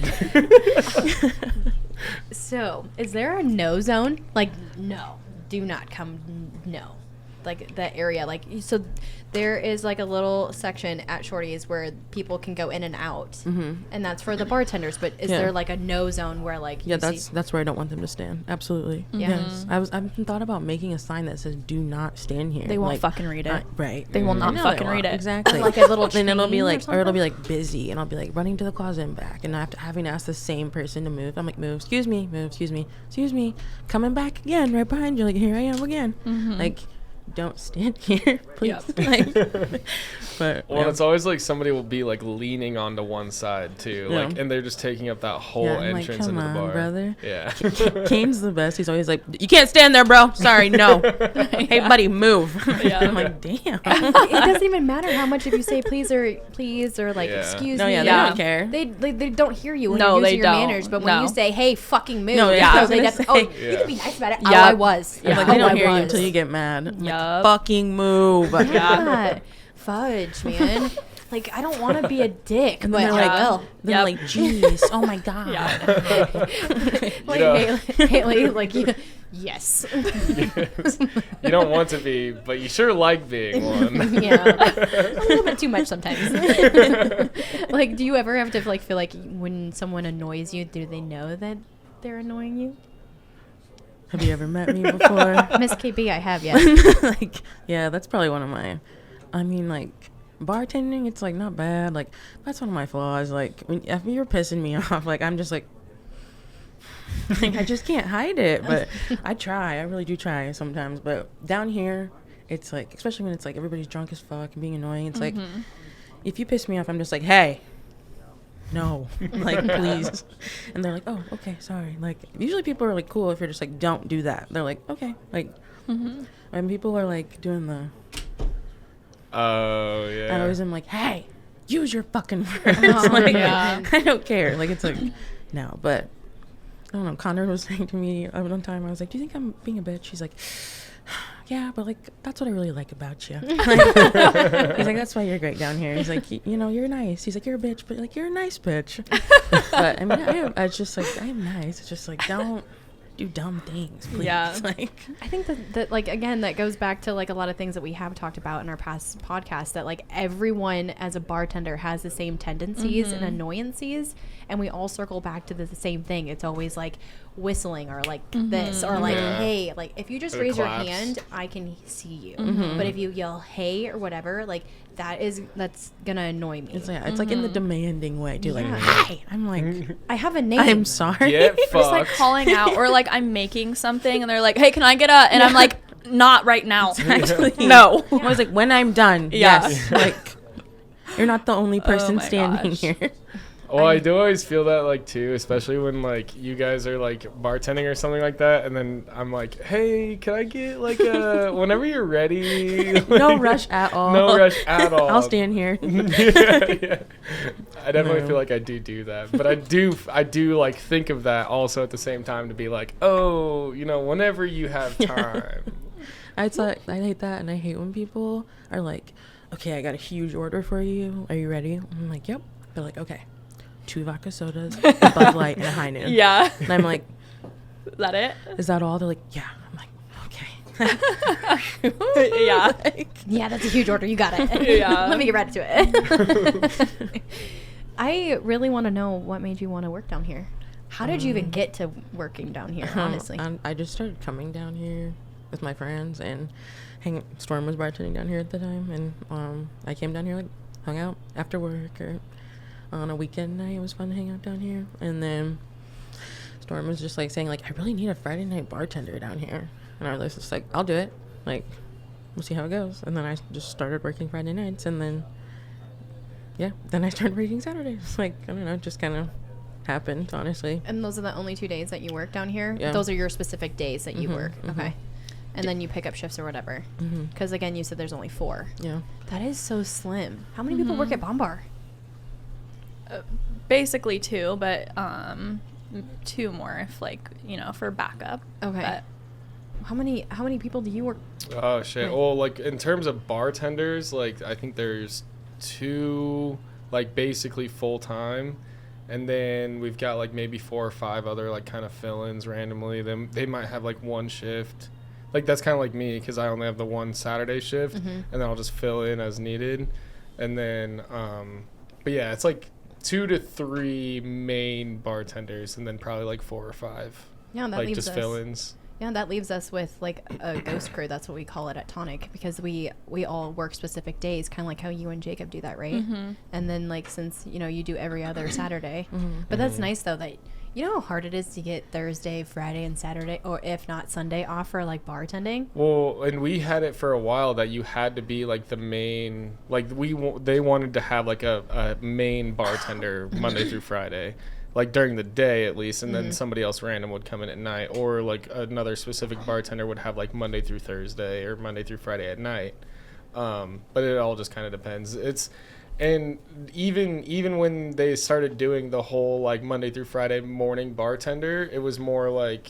So, is there a no zone? Like, no, do not come, no. Like, that area, like, so there is, like, a little section at Shorty's where people can go in and out. And that's for the bartenders, but is Yeah. there, like, a no zone where, like, Yeah, you see... that's where I don't want them to stand. Absolutely. Yes. I've thought about making a sign that says "Do not stand here." They won't Like, fucking read it. right. They will I not know fucking they won't. read it. Exactly. Like a little Then it'll be chain or like, or it'll be something? like busy, and I'll be like running to the closet and back, and having to ask the same person to move. I'm like, move, excuse me, coming back again, right behind you. Like, here I am again. Like, don't stand here, please. Like, but Well, yeah. it's always like somebody will be like leaning onto one side too, Yeah. like, and they're just taking up that whole Yeah, I'm like, entrance come into the on, bar. brother. Yeah. Kane's the best. He's always like, you can't stand there, bro. Sorry, no. Hey, buddy, move. Yeah. I'm like, damn. it doesn't even matter how much if you say please or like Yeah. excuse No, me. yeah, they Yeah. don't care. They don't hear you when No, you're they using your don't. manners, but when No. you say, "Hey, fucking move," No, yeah, I was they gonna def- oh, say. you can be nice about it. Yep. Oh, I was. Yeah. Like, they Oh, don't I hear you was. until you get mad. I'm like, Yup. fucking move. Yeah, fudge, man. Like, I don't want to be a dick, And but then they're I like, will. Then Yep. like, jeez, oh my god. Like, know. Haley, like, yes. Yes. You don't want to be, but you sure like being one. Yeah, a little bit too much sometimes. Like, do you ever have to like feel like when someone annoys you, do they know that they're annoying you? Have you ever met me before? Miss KB, I have, yes. Like, yeah, that's probably one of my. I mean, like, bartending, it's like not bad. Like, that's one of my flaws. Like, if you're pissing me off, like, I'm just like I just can't hide it. But I try. I really do try sometimes. But down here, it's like, especially when it's like everybody's drunk as fuck and being annoying. It's like, if you piss me off, I'm just like, hey, no, like, please. And they're like, oh, okay, sorry. Like, usually people are like cool if you're just like, don't do that. They're like, okay, like, and people are like doing the. Oh yeah. I always am like, hey, use your fucking words. Like, yeah. I don't care. Like, it's like, no, but I don't know. Connor was saying to me one time, I was like, do you think I'm being a bitch? He's like, yeah, but like, that's what I really like about you. He's like, that's why you're great down here. He's like, you know, you're nice. He's like, you're a bitch, but like, you're a nice bitch. But I mean, I just like, I am nice. It's just like, don't do dumb things, please. Yeah. Like, I think that like, again, that goes back to like a lot of things that we have talked about in our past podcasts, that like everyone as a bartender has the same tendencies and annoyances, and we all circle back to the same thing. It's always like whistling or like this or like, Yeah. hey, like if you just Or raise claps. your hand, I can see you. But if you yell hey or whatever, like that's gonna annoy me. it's like, it's like in the demanding way too. Like, Yeah. hey, I'm like, I have a name. I'm sorry. Get Just like fucked. calling out, or like I'm making something and they're like, hey, can I get a, and I'm like, not right now. Exactly. No. I was like, when I'm done, Yeah. yes. Like, you're not the only person my standing gosh. here. Well, I do always feel that, like, too, especially when, like, you guys are, like, bartending or something like that, and then I'm like, hey, can I get, like, a, whenever you're ready. No like, rush at all. No rush at all. I'll stand here. Yeah. I definitely No. feel like I do that. But I do, like, think of that also at the same time to be like, oh, you know, whenever you have time. I hate that, and I hate when people are like, okay, I got a huge order for you. Are you ready? I'm like, yep. They're like, okay, 2 vodka sodas, a Bud Light, and a High Noon. Yeah. And I'm like, Is that it? is that all? They're like, yeah. I'm like, okay. Yeah. Like, Yeah, that's a huge order. You got it. Yeah. Let me get right to it. I really want to know what made you want to work down here. How did you even get to working down here, honestly? I just started coming down here with my friends, and Storm was bartending down here at the time, and I came down here, like, hung out after work or on a weekend night. It was fun to hang out down here. And then Storm was just like saying, like, I really need a Friday night bartender down here. And I was just like, I'll do it. Like, we'll see how it goes. And then I just started working Friday nights, and then I started working Saturdays. Like, I don't know, just kind of happened, honestly. And those are the only 2 days that you work down here? Yeah. Those are your specific days that you Mhm, work? mhm. Okay. And then you pick up shifts or whatever? Mhm. Because, again, you said there's only 4. Yeah. That is so slim. How many people work at Bombar? Basically 2, but 2 more if like, for backup. Okay. But How many people do you work? Oh shit. Right. Well, like in terms of bartenders, like I think there's 2 like basically full time, and then we've got like maybe 4 or 5 other like kind of fill-ins randomly. Then they might have like 1 shift. Like that's kind of like me because I only have the 1 Saturday shift, and then I'll just fill in as needed. And then, but yeah, it's like 2 to 3 main bartenders, and then probably like 4 or 5 Yeah, that like leaves just us. fill-ins. Yeah, that leaves us with like a ghost crew. That's what we call it at Tonic, because we all work specific days, kind of like how you and Jacob do that, right? And then like since you do every other Saturday, but that's nice though that you know how hard it is to get Thursday, Friday, and Saturday, or if not Sunday off for like bartending. Well, and we had it for a while that you had to be like the main, like they wanted to have like a main bartender Monday through Friday, like during the day at least, and then somebody else random would come in at night, or like another specific bartender would have like Monday through Thursday or Monday through Friday at night. But it all just kind of depends. And even when they started doing the whole like Monday through Friday morning bartender, it was more like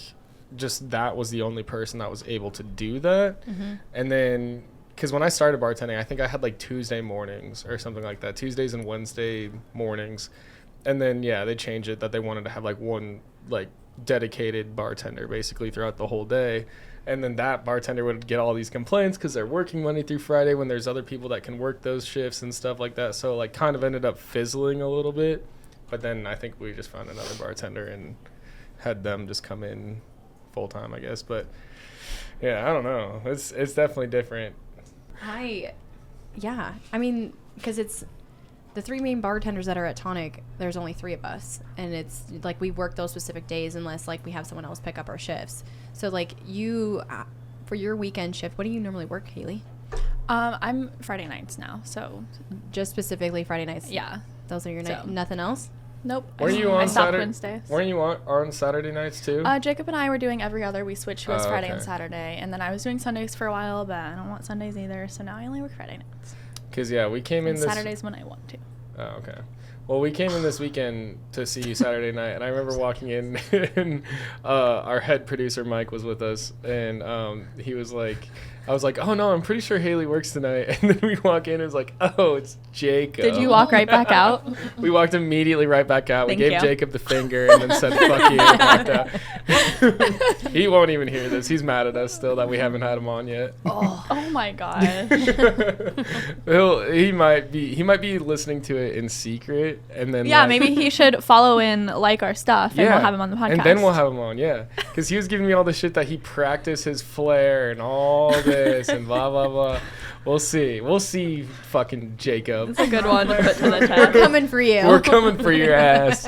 just that was the only person that was able to do that. And then because when I started bartending, I think I had like Tuesday mornings or something like that, Tuesdays and Wednesday mornings. And then yeah, they changed it that they wanted to have like one like dedicated bartender basically throughout the whole day. And then that bartender would get all these complaints because they're working Monday through Friday when there's other people that can work those shifts and stuff like that. So like kind of ended up fizzling a little bit. But then I think we just found another bartender and had them just come in full time, I guess. But yeah, I don't know. It's definitely different. Yeah, I mean, because it's the 3 main bartenders that are at Tonic. There's only 3 of us, and it's like we work those specific days unless like we have someone else pick up our shifts. So like you, for your weekend shift, what do you normally work, Haley? I'm Friday nights now, so Just specifically Friday nights. yeah. Those are your So- nothing else. Nope. Were you I on stopped Saturday? Wednesdays. Weren't you on Saturday nights too? Jacob and I were doing every other. We switched to us Oh, Friday okay. and Saturday, and then I was doing Sundays for a while, but I don't want Sundays either. So now I only work Friday nights. Because yeah, we came in And this. Saturdays when I want to. Oh, okay. Well, we came in this weekend to see you Saturday night, and I remember walking in, and our head producer Mike was with us, and he was like, I was like, oh no, I'm pretty sure Haley works tonight, and then we walk in, and it was like, oh, it's Jacob. Did you walk right back out? We walked immediately right back out. Thank we gave you. Jacob the finger and then said fuck you and walked out. He won't even hear this. He's mad at us still that we haven't had him on yet. Oh my gosh. He might be listening to it in secret, and then Yeah, like- maybe he should follow and like our stuff, and we'll have him on the podcast. And then we'll have him on, yeah. Because he was giving me all the shit that he practiced his flair and all this and blah, blah, blah. We'll see, fucking Jacob. It's a good one to put to the We're test. coming for you. We're coming for your ass.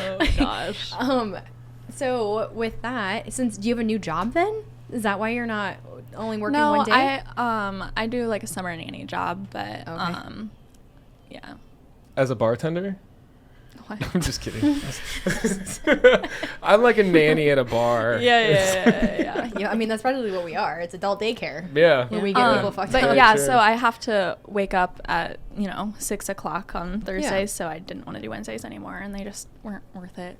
Oh gosh. So with that, since do you have a new job then? Is that why you're not only working No, one day? I do like a summer nanny job, but Okay. yeah. As a bartender? What? I'm just kidding. I'm like a nanny at a bar. Yeah. Yeah, I mean that's probably what we are. It's adult daycare. Yeah. Where we get people fucked But up. yeah, Sure. so I have to wake up at 6:00 on Thursdays, Yeah. so I didn't want to do Wednesdays anymore, and they just weren't worth it.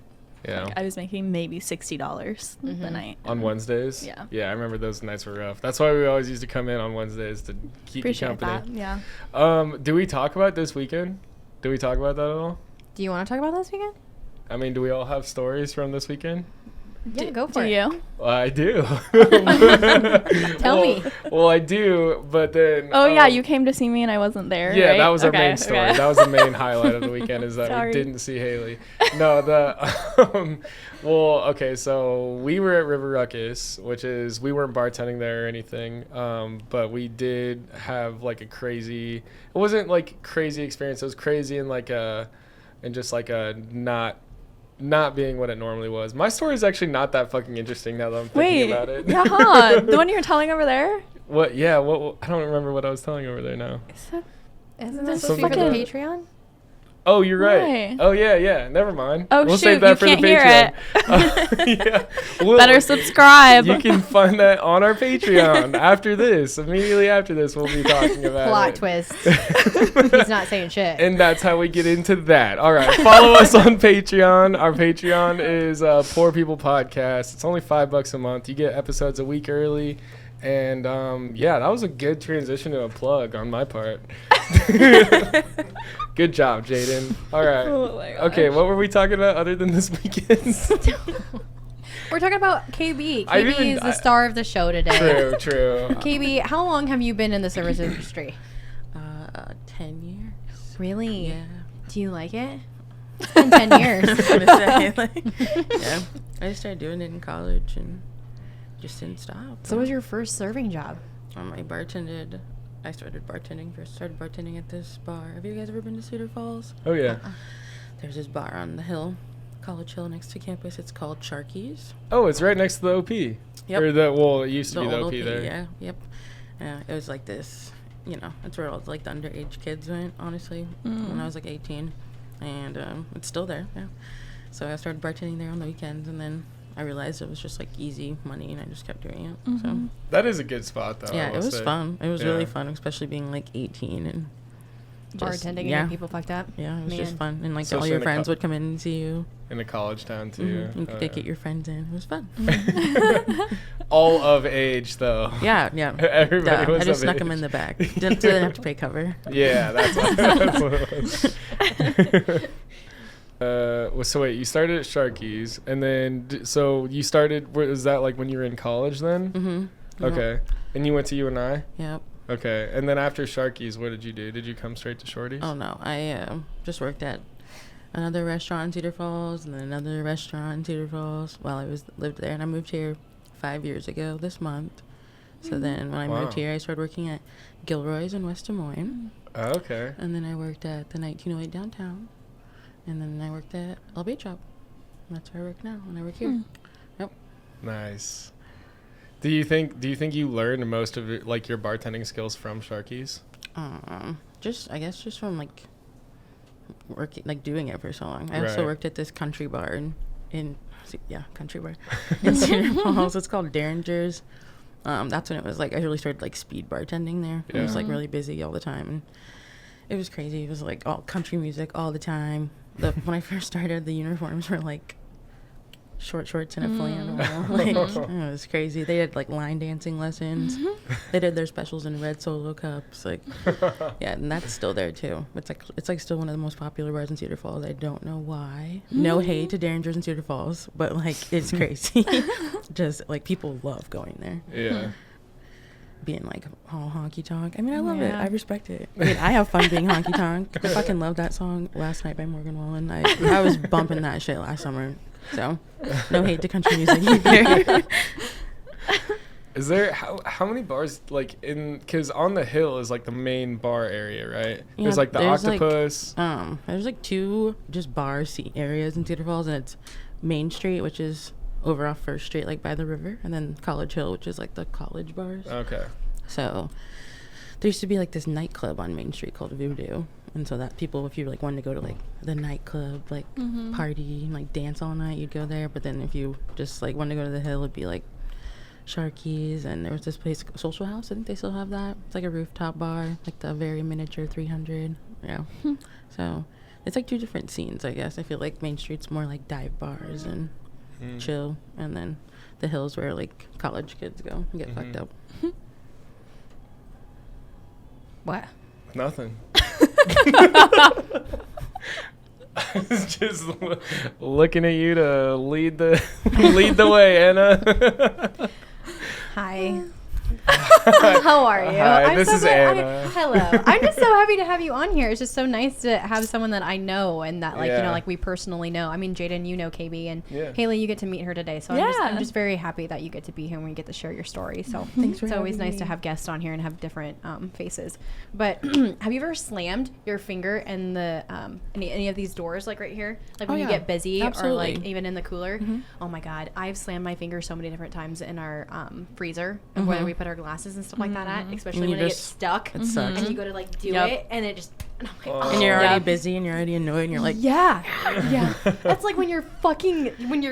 Yeah. Like, I was making maybe $60 the night. On Wednesdays? Yeah. Yeah, I remember those nights were rough. That's why we always used to come in on Wednesdays to keep you Appreciate company. that. Yeah. Do we talk about this weekend? Do we talk about that at all? Do you want to talk about this weekend? I mean, do we all have stories from this weekend? Yeah, go for Do it. you? Well, I do. Tell me. Well, I do, but then. Oh yeah, you came to see me and I wasn't there. Yeah, right? that was our Okay, main story. okay. That was the main highlight of the weekend is that we Sorry. didn't see Haley. No, well, okay, so we were at River Ruckus, which is, we weren't bartending there or anything, but we did have like a crazy, it wasn't like crazy experience, it was crazy in like a, and just like a not being what it normally was. My story is actually not that fucking interesting now that I'm thinking Wait, about it. yeah, the one you were telling over there? What? Yeah. What? I don't remember what I was telling over there now. Isn't That's that supposed to be for the something- Patreon? Oh, you're right. Why? Oh, yeah. Never mind. Oh, we'll shoot, save that you for can't the hear Patreon. Yeah. Better subscribe. You can find that on our Patreon after this. Immediately after this, we'll be talking about Plot it. twist. He's not saying shit. And that's how we get into that. All right. Follow us on Patreon. Our Patreon is Poor People Podcast. It's only $5 a month. You get episodes a week early. And yeah, that was a good transition to a plug on my part. Good job, Jaden. All right. Oh my gosh. Okay, what were we talking about other than this weekend? We're talking about KB. I KB even- is the star of the show today. True. KB, how long have you been in the service industry? 10 years. Really? Yeah. Do you like it? It's been 10 years. I was gonna say, like, yeah. I just started doing it in college and just didn't stop. So what was your first serving job? I started bartending at this bar. Have you guys ever been to Cedar Falls? Oh, yeah. There's this bar on the hill, College Hill next to campus. It's called Sharky's. Oh, it's right next to the OP. Yep. It used to be the old OP there. Yeah, yep. It was like this, that's where all the underage kids went, honestly, when I was like 18. And it's still there, yeah. So I started bartending there on the weekends, and then I realized it was just like easy money, and I just kept doing it. So That is a good spot, though. yeah, I it will was say. fun. It was Yeah. really fun, especially being like 18 and just, Bartending yeah. and people fucked up? Yeah, it was just Man. fun, and like Especially all your in the friends would come in and see you. In a college town, too. You Oh, could yeah. get your friends in. It was fun. All of age, though. Yeah. Everybody Duh, was I just of snuck them age. in the back. Didn't have to pay cover. Yeah, that's what it was. So wait, you started at Sharky's, and then so you started. Was that like when you were in college then? Mm-hmm. Okay, and you went to UNI. Yep. Okay, and then after Sharky's, what did you do? Did you come straight to Shorty's? Oh no, I just worked at another restaurant in Cedar Falls, and then another restaurant in Cedar Falls while I lived there, and I moved here 5 years ago this month. So then when I moved Wow. here, I started working at Gilroy's in West Des Moines, Okay. and then I worked at the 1908 downtown, and then I worked at LB Shop. That's where I work now, and I work here. Nice. Do you think you learned most of it, like your bartending skills from Sharky's? I guess just from like working, like doing it for so long. I also Right. worked at this country bar country bar in Cedar Falls. It's called Derringer's. That's when it was like I really started like speed bartending there. It was like really busy all the time, and it was crazy. It was like all country music all the time. When I first started, the uniforms were like short shorts and a flannel. Like, it was crazy. They had like line dancing lessons. They did their specials in red Solo cups. Like, yeah, and that's still there too. It's like still one of the most popular bars in Cedar Falls. I don't know why. No hate to Derringer's in Cedar Falls, but like it's crazy. Just like people love going there. Yeah. Being like all honky tonk. I mean, I love it. Yeah. I respect it. I mean, I have fun being honky tonk. I fucking love that song Last Night by Morgan Wallen. I was bumping that shit last summer. So, no hate to country music either. Is there how many bars like in? Because on the hill is like the main bar area, right? Yeah, There's like the there's, like, Octopus. There's like two just bar seat areas in Cedar Falls, and it's Main Street, which is over off First Street, like by the river, and then College Hill, which is like the college bars. Okay. So there used to be like this nightclub on Main Street called Voodoo, and so that people, if you like wanted to go to like the nightclub, like party and like dance all night, you'd go there. But then if you just like wanted to go to the hill, it'd be like Sharky's, and there was this place, Social House. I think they still have that. It's like a rooftop bar, like the very miniature 300. Yeah. So it's like two different scenes, I guess. I feel like Main Street's more like dive bars and chill, and then the hill's where like college kids go and get fucked up. What? Nothing. I was just looking at you to lead the way, Anna. Hi. How are you? Hi, this is glad- Anna. Hello. I'm just so happy to have you on here. It's just so nice to have someone that I know and that, like, Yeah. like we personally know. I mean, Jaden, you know KB, and Yeah. Haley, you get to meet her today. So Yeah. I'm just very happy that you get to be here and we get to share your story. So Thanks for it's always having nice to me. have guests on here and have different faces. But have you ever slammed your finger in the any of these doors, like right here, like when Oh, you yeah. get busy, Absolutely. or like even in the cooler? Oh my God, I've slammed my finger so many different times in our freezer, whether we put our glasses and stuff like that at, especially And when you it gets just- stuck. it sucks. And you go to like do Yep. it, and it just. And I'm like, Oh. And you're already Yeah. busy and you're already annoyed and you're like, yeah, yeah. That's like when your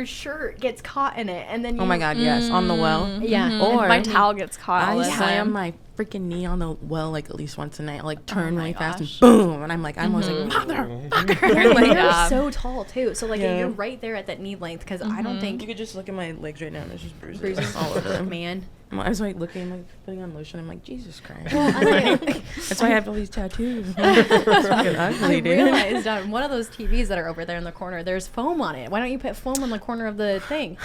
shirt gets caught in it, and then you, oh my god, yes, on the well. Yeah. Mhm. Or my towel gets caught all I the slam time. my freaking knee on the well like at least once a night. I'll, like turn my really fast and gosh. boom, and I'm like, I'm always like, motherfucker. You're Like, Yeah. so tall too, so like Yeah. you're right there at that knee length. Because I don't You think could just look at my legs right now. And there's just bruises, bruises all over them. man. I was like looking, like putting on lotion. I'm like, Jesus Christ. Well, I think- That's why I have all these tattoos. It's fucking I ugly, dude. realized on one of those TVs that are over there in the corner, there's foam on it. Why don't you put foam on the corner of the thing?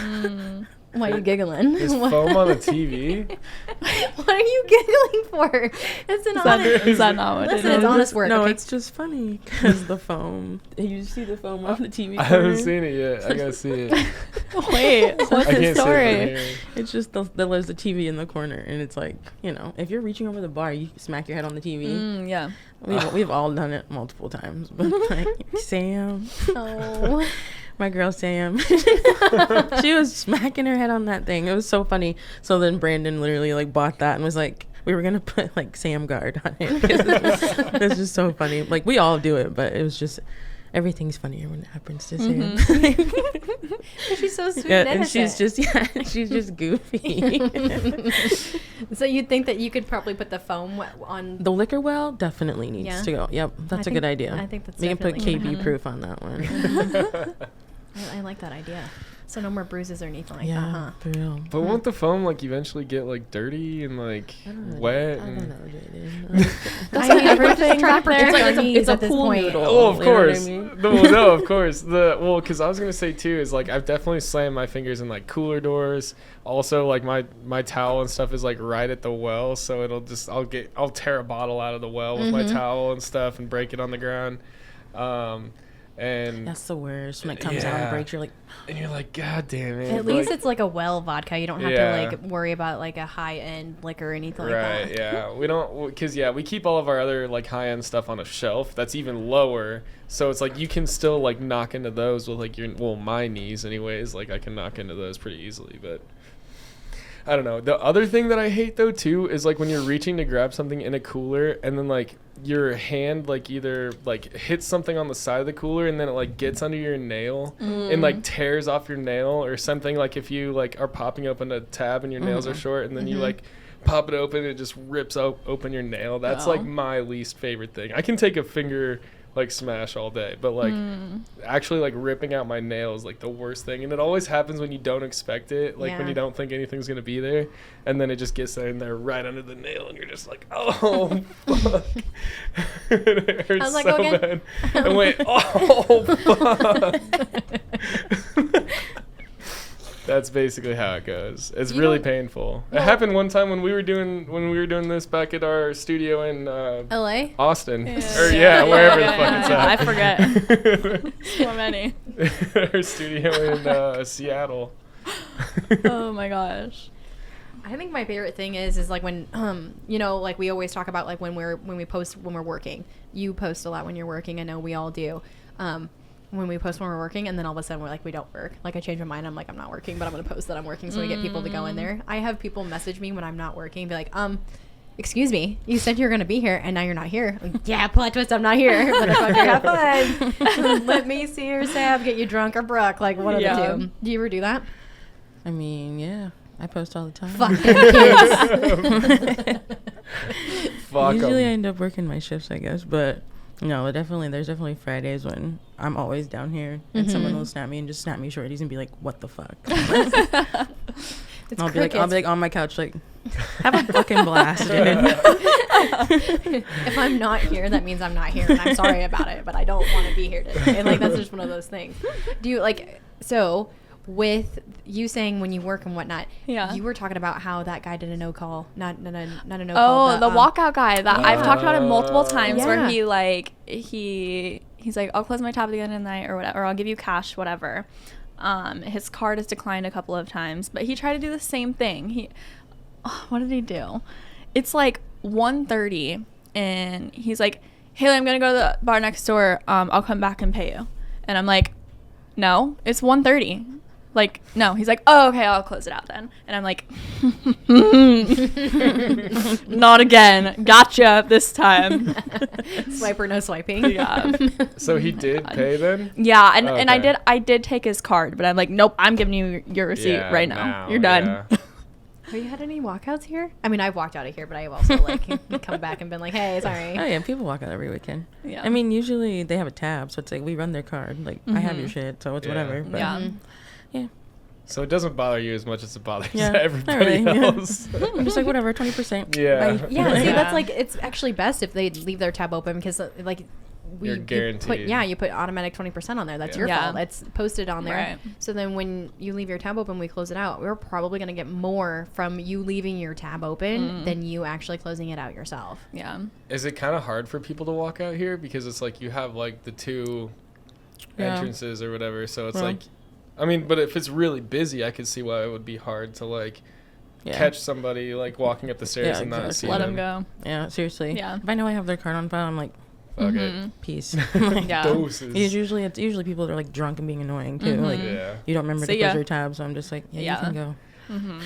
Why are you giggling? There's What- foam on the TV. What are you giggling for? It's an honest. Is that not what Listen, it it's is? honest work. No, okay? it's just funny because the foam. You see the foam on the TV. I haven't corner? seen it yet. I gotta see it. Wait, what's I the can't see it story? from here. It's just there's the TV in the corner, and it's like, you know, if you're reaching over the bar, you smack your head on the TV. Yeah. We've all done it multiple times, but like Sam, Oh. my girl Sam, she was smacking her head on that thing. It was so funny. So then Brandon literally like bought that and was like, we were gonna put like Sam guard on it. It's just so funny. Like we all do it, but it was just everything's funnier when it happens to Sam. She's so sweet Yeah, and and she's innocent. she's just goofy. So you'd think that you could probably put the foam on. The liquor well definitely needs Yeah. to go. Yep, that's a think- good idea. I think that's we can put definitely KB gonna proof on that one. I like that idea. So no more bruises or anything like yeah, that, huh? for real. But won't the foam like eventually get like dirty and like I don't know. wet? I don't and- know, dude. That's I mean, like we're just everything trying to back protect there. our It's a- knees it's a at this pool point. noodle. Oh, of You know what I course. mean? No, of course. Because I was gonna say too is like I've definitely slammed my fingers in like cooler doors. Also, like my towel and stuff is like right at the well, so I'll tear a bottle out of the well with my towel and stuff and break it on the ground. And That's the worst. When it comes out Yeah. and breaks, you're like, and you're like, God damn it! At least like, it's like a well vodka. You don't have Yeah. to like worry about like a high end liquor or anything right. like that. Yeah, we don't because we keep all of our other like high end stuff on a shelf that's even lower. So it's like you can still like knock into those with like my knees anyways. Like I can knock into those pretty easily, but. I don't know. The other thing that I hate though too is like when you're reaching to grab something in a cooler and then like your hand like either like hits something on the side of the cooler and then it like gets under your nail and like tears off your nail or something. Like if you like are popping open a tab and your nails are short and then you like pop it open and it just rips open your nail. That's like my least favorite thing. I can take a finger like smash all day, but like actually like ripping out my nail is like the worst thing, and it always happens when you don't expect it, like when Yeah. you don't think anything's gonna be there, and then it just gets in there right under the nail and you're just like, oh fuck. It hurts How's that so go again? bad. And wait, oh fuck. That's basically how it goes. It's You really don't- painful. It happened one time when we were doing this back at our studio in LA? Austin. Yeah. Or wherever the fuck it's at. I forget. So many. Our studio in Seattle. Oh my gosh. I think my favorite thing is like when you know, like we always talk about like when we post when we're working. You post a lot when you're working. I know we all do. When we post when we're working, and then all of a sudden we're like, we don't work. Like I change my mind. I'm like, I'm not working, but I'm gonna post that I'm working, so we get people to go in there. I have people message me when I'm not working, and be like, excuse me, you said you were gonna be here, and now you're not here. I'm like, yeah, plot twist, I'm not here. Motherfucker, have fun. Let me see your Sab get you drunk or broke. Like one of the two. Do you ever do that? I mean, yeah, I post all the time. Fuck them kids. Fuck Usually I 'em. end up working my shifts, I guess, but no, there's definitely Fridays when I'm always down here and someone will snap me and just snap me shorties and be like, what the fuck? It's I'll be crickets. like on my couch like, have a fucking blast, dude. If I'm not here, that means I'm not here, and I'm sorry about it, but I don't want to be here today. And like that's just one of those things. Do you like so? With you saying when you work and whatnot, Yeah. you were talking about how that guy did a no call, not a no call. Oh, the walkout guy that I've talked about it multiple times Yeah. where he's like, I'll close my tab at the end of the night or whatever, or I'll give you cash, whatever. His card has declined a couple of times, but he tried to do the same thing. What did he do? It's like 1:30 and he's like, Haley, I'm going to go to the bar next door. I'll come back and pay you. And I'm like, no, it's 1:30. Like, no. He's like, oh, okay, I'll close it out then. And I'm like, not again. Gotcha this time. Swipe or no swiping. Yeah. So he did pay then? Yeah, and Okay. I did take his card, but I'm like, nope, I'm giving you your receipt Yeah, right now. You're done. yeah. Have you had any walkouts here? I mean, I've walked out of here, but I've also like come back and been like, hey, sorry. Oh yeah, people walk out every weekend. Yeah. I mean, usually they have a tab, so it's like we run their card. Like I have your shit, so it's Yeah. whatever. But Yeah. yeah, So it doesn't bother you as much as it bothers Yeah, everybody not really, yeah. else. I'm just like whatever, 20%. Yeah. Bye. Yeah, see, Yeah. that's like, it's actually best if they leave their tab open because like You're guaranteed. you put automatic 20% on there. That's Yeah. your Yeah. fault. It's posted on there. Right. So then when you leave your tab open, we close it out. We're probably going to get more from you leaving your tab open than you actually closing it out yourself. Yeah. Is it kind of hard for people to walk out here because it's like you have like the two Yeah. entrances or whatever, so it's Well. like, I mean, but if it's really busy, I could see why it would be hard to like Yeah. catch somebody like walking up the stairs Yeah, and not see exactly. Let them. him go. Yeah, seriously. Yeah. If I know I have their card on file, I'm like, Fuck Mhm. peace. Yeah. Doses. It's usually people that are like drunk and being annoying too. Like Yeah. you don't remember See to close ya. your tab, so I'm just like, yeah, Yeah. you can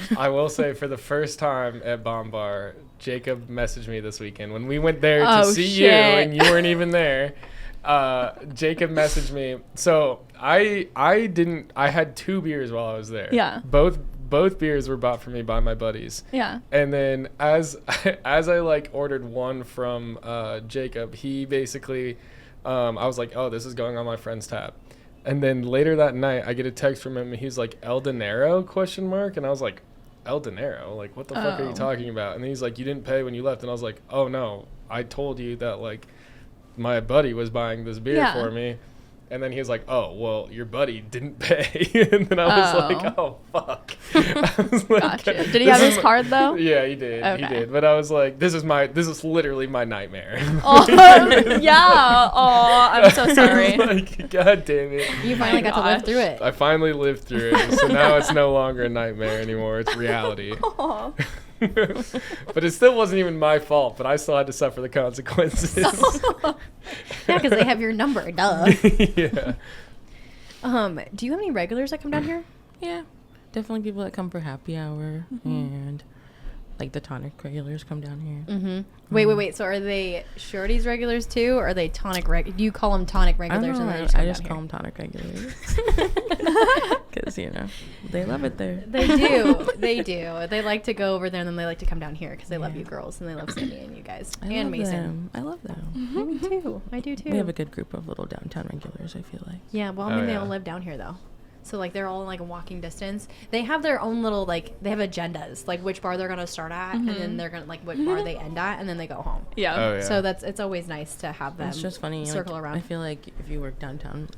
go. I will say for the first time at Bomb Bar, Jacob messaged me this weekend when we went there to Oh, see you shit. and you weren't even there. Jacob messaged me. So I had 2 beers while I was there. Yeah. Both beers were bought for me by my buddies. Yeah. And then as I like ordered one from Jacob, he basically I was like, oh, this is going on my friend's tab. And then later that night, I get a text from him, and he's like, El Dinero, ? And I was like, El Dinero? Like, what the fuck are you Oh. talking about? And then he's like, you didn't pay when you left. And I was like, oh, no, I told you that, like, my buddy was buying this beer Yeah. for me. And then he was like, oh, well, your buddy didn't pay. And then I was like, oh, fuck. I was like, Gotcha. Did he this have is his my- card though? Yeah, he did. He Okay. did. But I was like, this is literally my nightmare. Oh, yeah. Oh, I'm so I sorry. was like, God damn it. You finally got to live gosh. through it. I finally lived through it. So now it's no longer a nightmare anymore. It's reality. Aw. But it still wasn't even my fault, but I still had to suffer the consequences. Yeah, because they have your number. Duh. Yeah. Do you have any regulars that come down here? Yeah, definitely people that come for happy hour and like the tonic regulars come down here. Mm-hmm. Wait. So are they Shorty's regulars too, or are they tonic do you call them tonic I regulars? don't know. And they I just come call down them tonic regulars because they love it there. here? They do. They do. They like to go over there, and then they like to come down here because they love Yeah. you girls, and they love Sandy and you guys I and love Mason. them. I love them. Me too. I do too. We have a good group of little downtown regulars. I feel like. Yeah, well, I Oh, mean, they yeah. all live down here though. So like they're all in like a walking distance. They have their own little like they have agendas, like which bar they're gonna start at, and then they're gonna like what bar they end at, and then they go home. Yeah. Oh, yeah. So it's always nice to have them. It's just funny. Circle like, around. I feel like if you work downtown,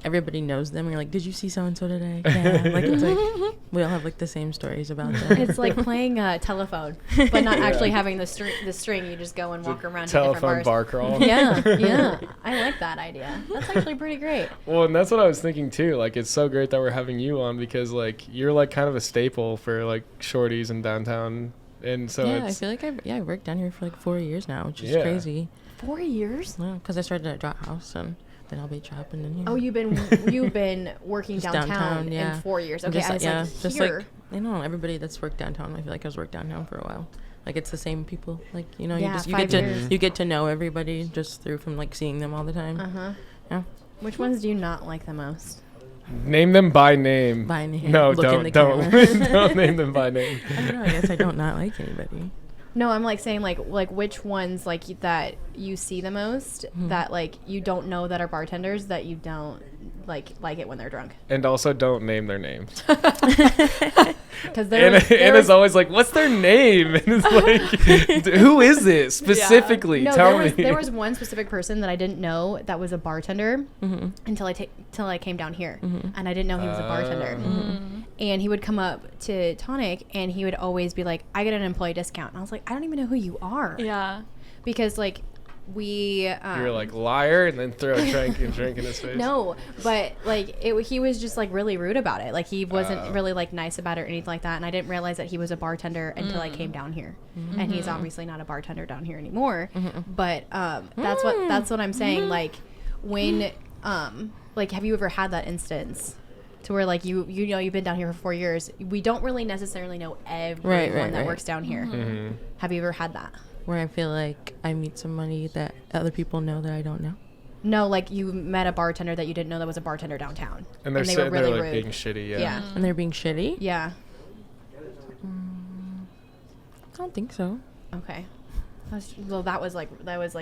everybody knows them. You're like, did you see so and so today? Yeah. Like it's like we all have like the same stories about them. It's like playing telephone, but not Yeah. actually having the string. You just go and walk around to different Telephone bars. bar crawl. Yeah. I like that idea. That's actually pretty great. Well, and that's what I was thinking too. Like, it's so great that we're having you on because, like, you're like kind of a staple for like Shorties in downtown, and so yeah, I it's feel like I've worked down here for like 4 years now, which is Yeah. crazy. 4 years? Because I started at Drop House and then I'll be shopping in here. Oh, you've been working Just downtown, yeah. in 4 years. And Okay, just, I was yeah, like just here. like I know everybody that's worked downtown. I feel like I was worked downtown for a while. Like it's the same people. Like you know, Yeah, you 5 get years. to you get to know everybody just through from like seeing them all the time. Uh-huh. Yeah, Which ones do you not like the most? name them by name. by name. No, look in the don't camera. don't name them by name. I don't know. I guess I don't not like anybody. No, I'm like saying like which ones like that you see the most that like you don't know that are bartenders that you don't like it when they're drunk. And also don't name their names. Because there Anna's always like, "What's their name?" And it's like, "Who is this specifically? no, Tell there me." was one specific person that I didn't know that was a bartender until I came down here, and I didn't know he was a bartender. And he would come up to Tonic, and he would always be like, "I get an employee discount," and I was like, "I don't even know who you are," Yeah. because like we You're like liar, and then throw a drink in his face. no, but like he was just like really rude about it. Like he wasn't really like nice about it or anything like that. And I didn't realize that he was a bartender until I came down here. And he's obviously not a bartender down here anymore. But that's what I'm saying. Like when like have you ever had that instance to where like you know you've been down here for 4 years. We don't really necessarily know everyone that works down here. Mm-hmm. Have you ever had that? Where I feel like I meet somebody that other people know that I don't know. No, like you met a bartender that you didn't know that was a bartender downtown, And they're they sitting were really there like rude. being shitty. Yeah. Yeah. And they're being shitty? Yeah. I don't think so. Okay. That was like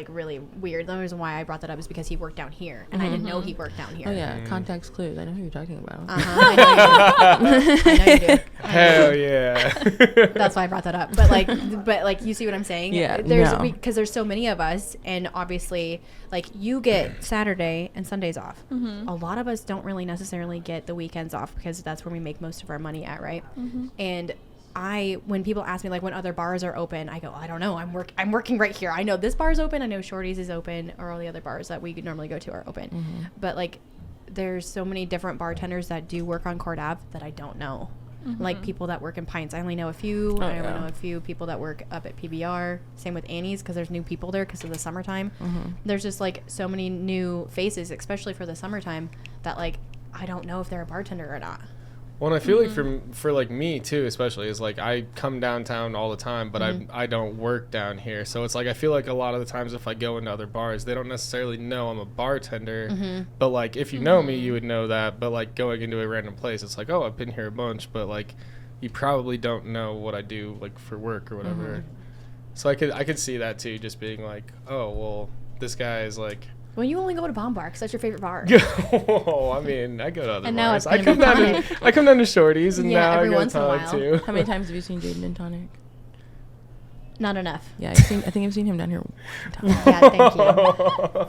really weird. The reason why I brought that up is because he worked down here, and I didn't know he worked down here. Oh, yeah. Context clues. I know who you're talking about. I know you do. I know you do. Hell yeah. That's why I brought that up. But like, you see what I'm saying? Yeah, Because there's so many of us, and obviously, like, you get Saturday and Sundays off. A lot of us don't really necessarily get the weekends off because that's where we make most of our money at, right? And when people ask me like when other bars are open, I go, I don't know. I'm working right here. I know this bar is open. I know Shorty's is open, or all the other bars that we normally go to are open. But like, there's so many different bartenders that do work on Court Ave that I don't know. Like people that work in Pints, I only know a few. I only know a few people that work up at PBR. Same with Annie's, because there's new people there because of the summertime. There's just like so many new faces, especially for the summertime, that like I don't know if they're a bartender or not. Well, and I feel like for like me too, especially, is like I come downtown all the time, but I don't work down here. So it's like I feel like a lot of the times if I go into other bars, they don't necessarily know I'm a bartender. But like if you know me, you would know that. But like going into a random place, it's like, oh, I've been here a bunch, but like you probably don't know what I do like for work or whatever. So I could see that too, just being like, oh, well, this guy is like. Well, you only go to Bomb Bar because that's your favorite bar. Oh, I mean, I go to other And now bars. it's I come down to Shorty's, and Yeah, now I every go to once in a Tonic while. too. How many times have you seen Jaden and Tonic? Not enough. Yeah, I think I've seen him down here one time. Yeah, thank you.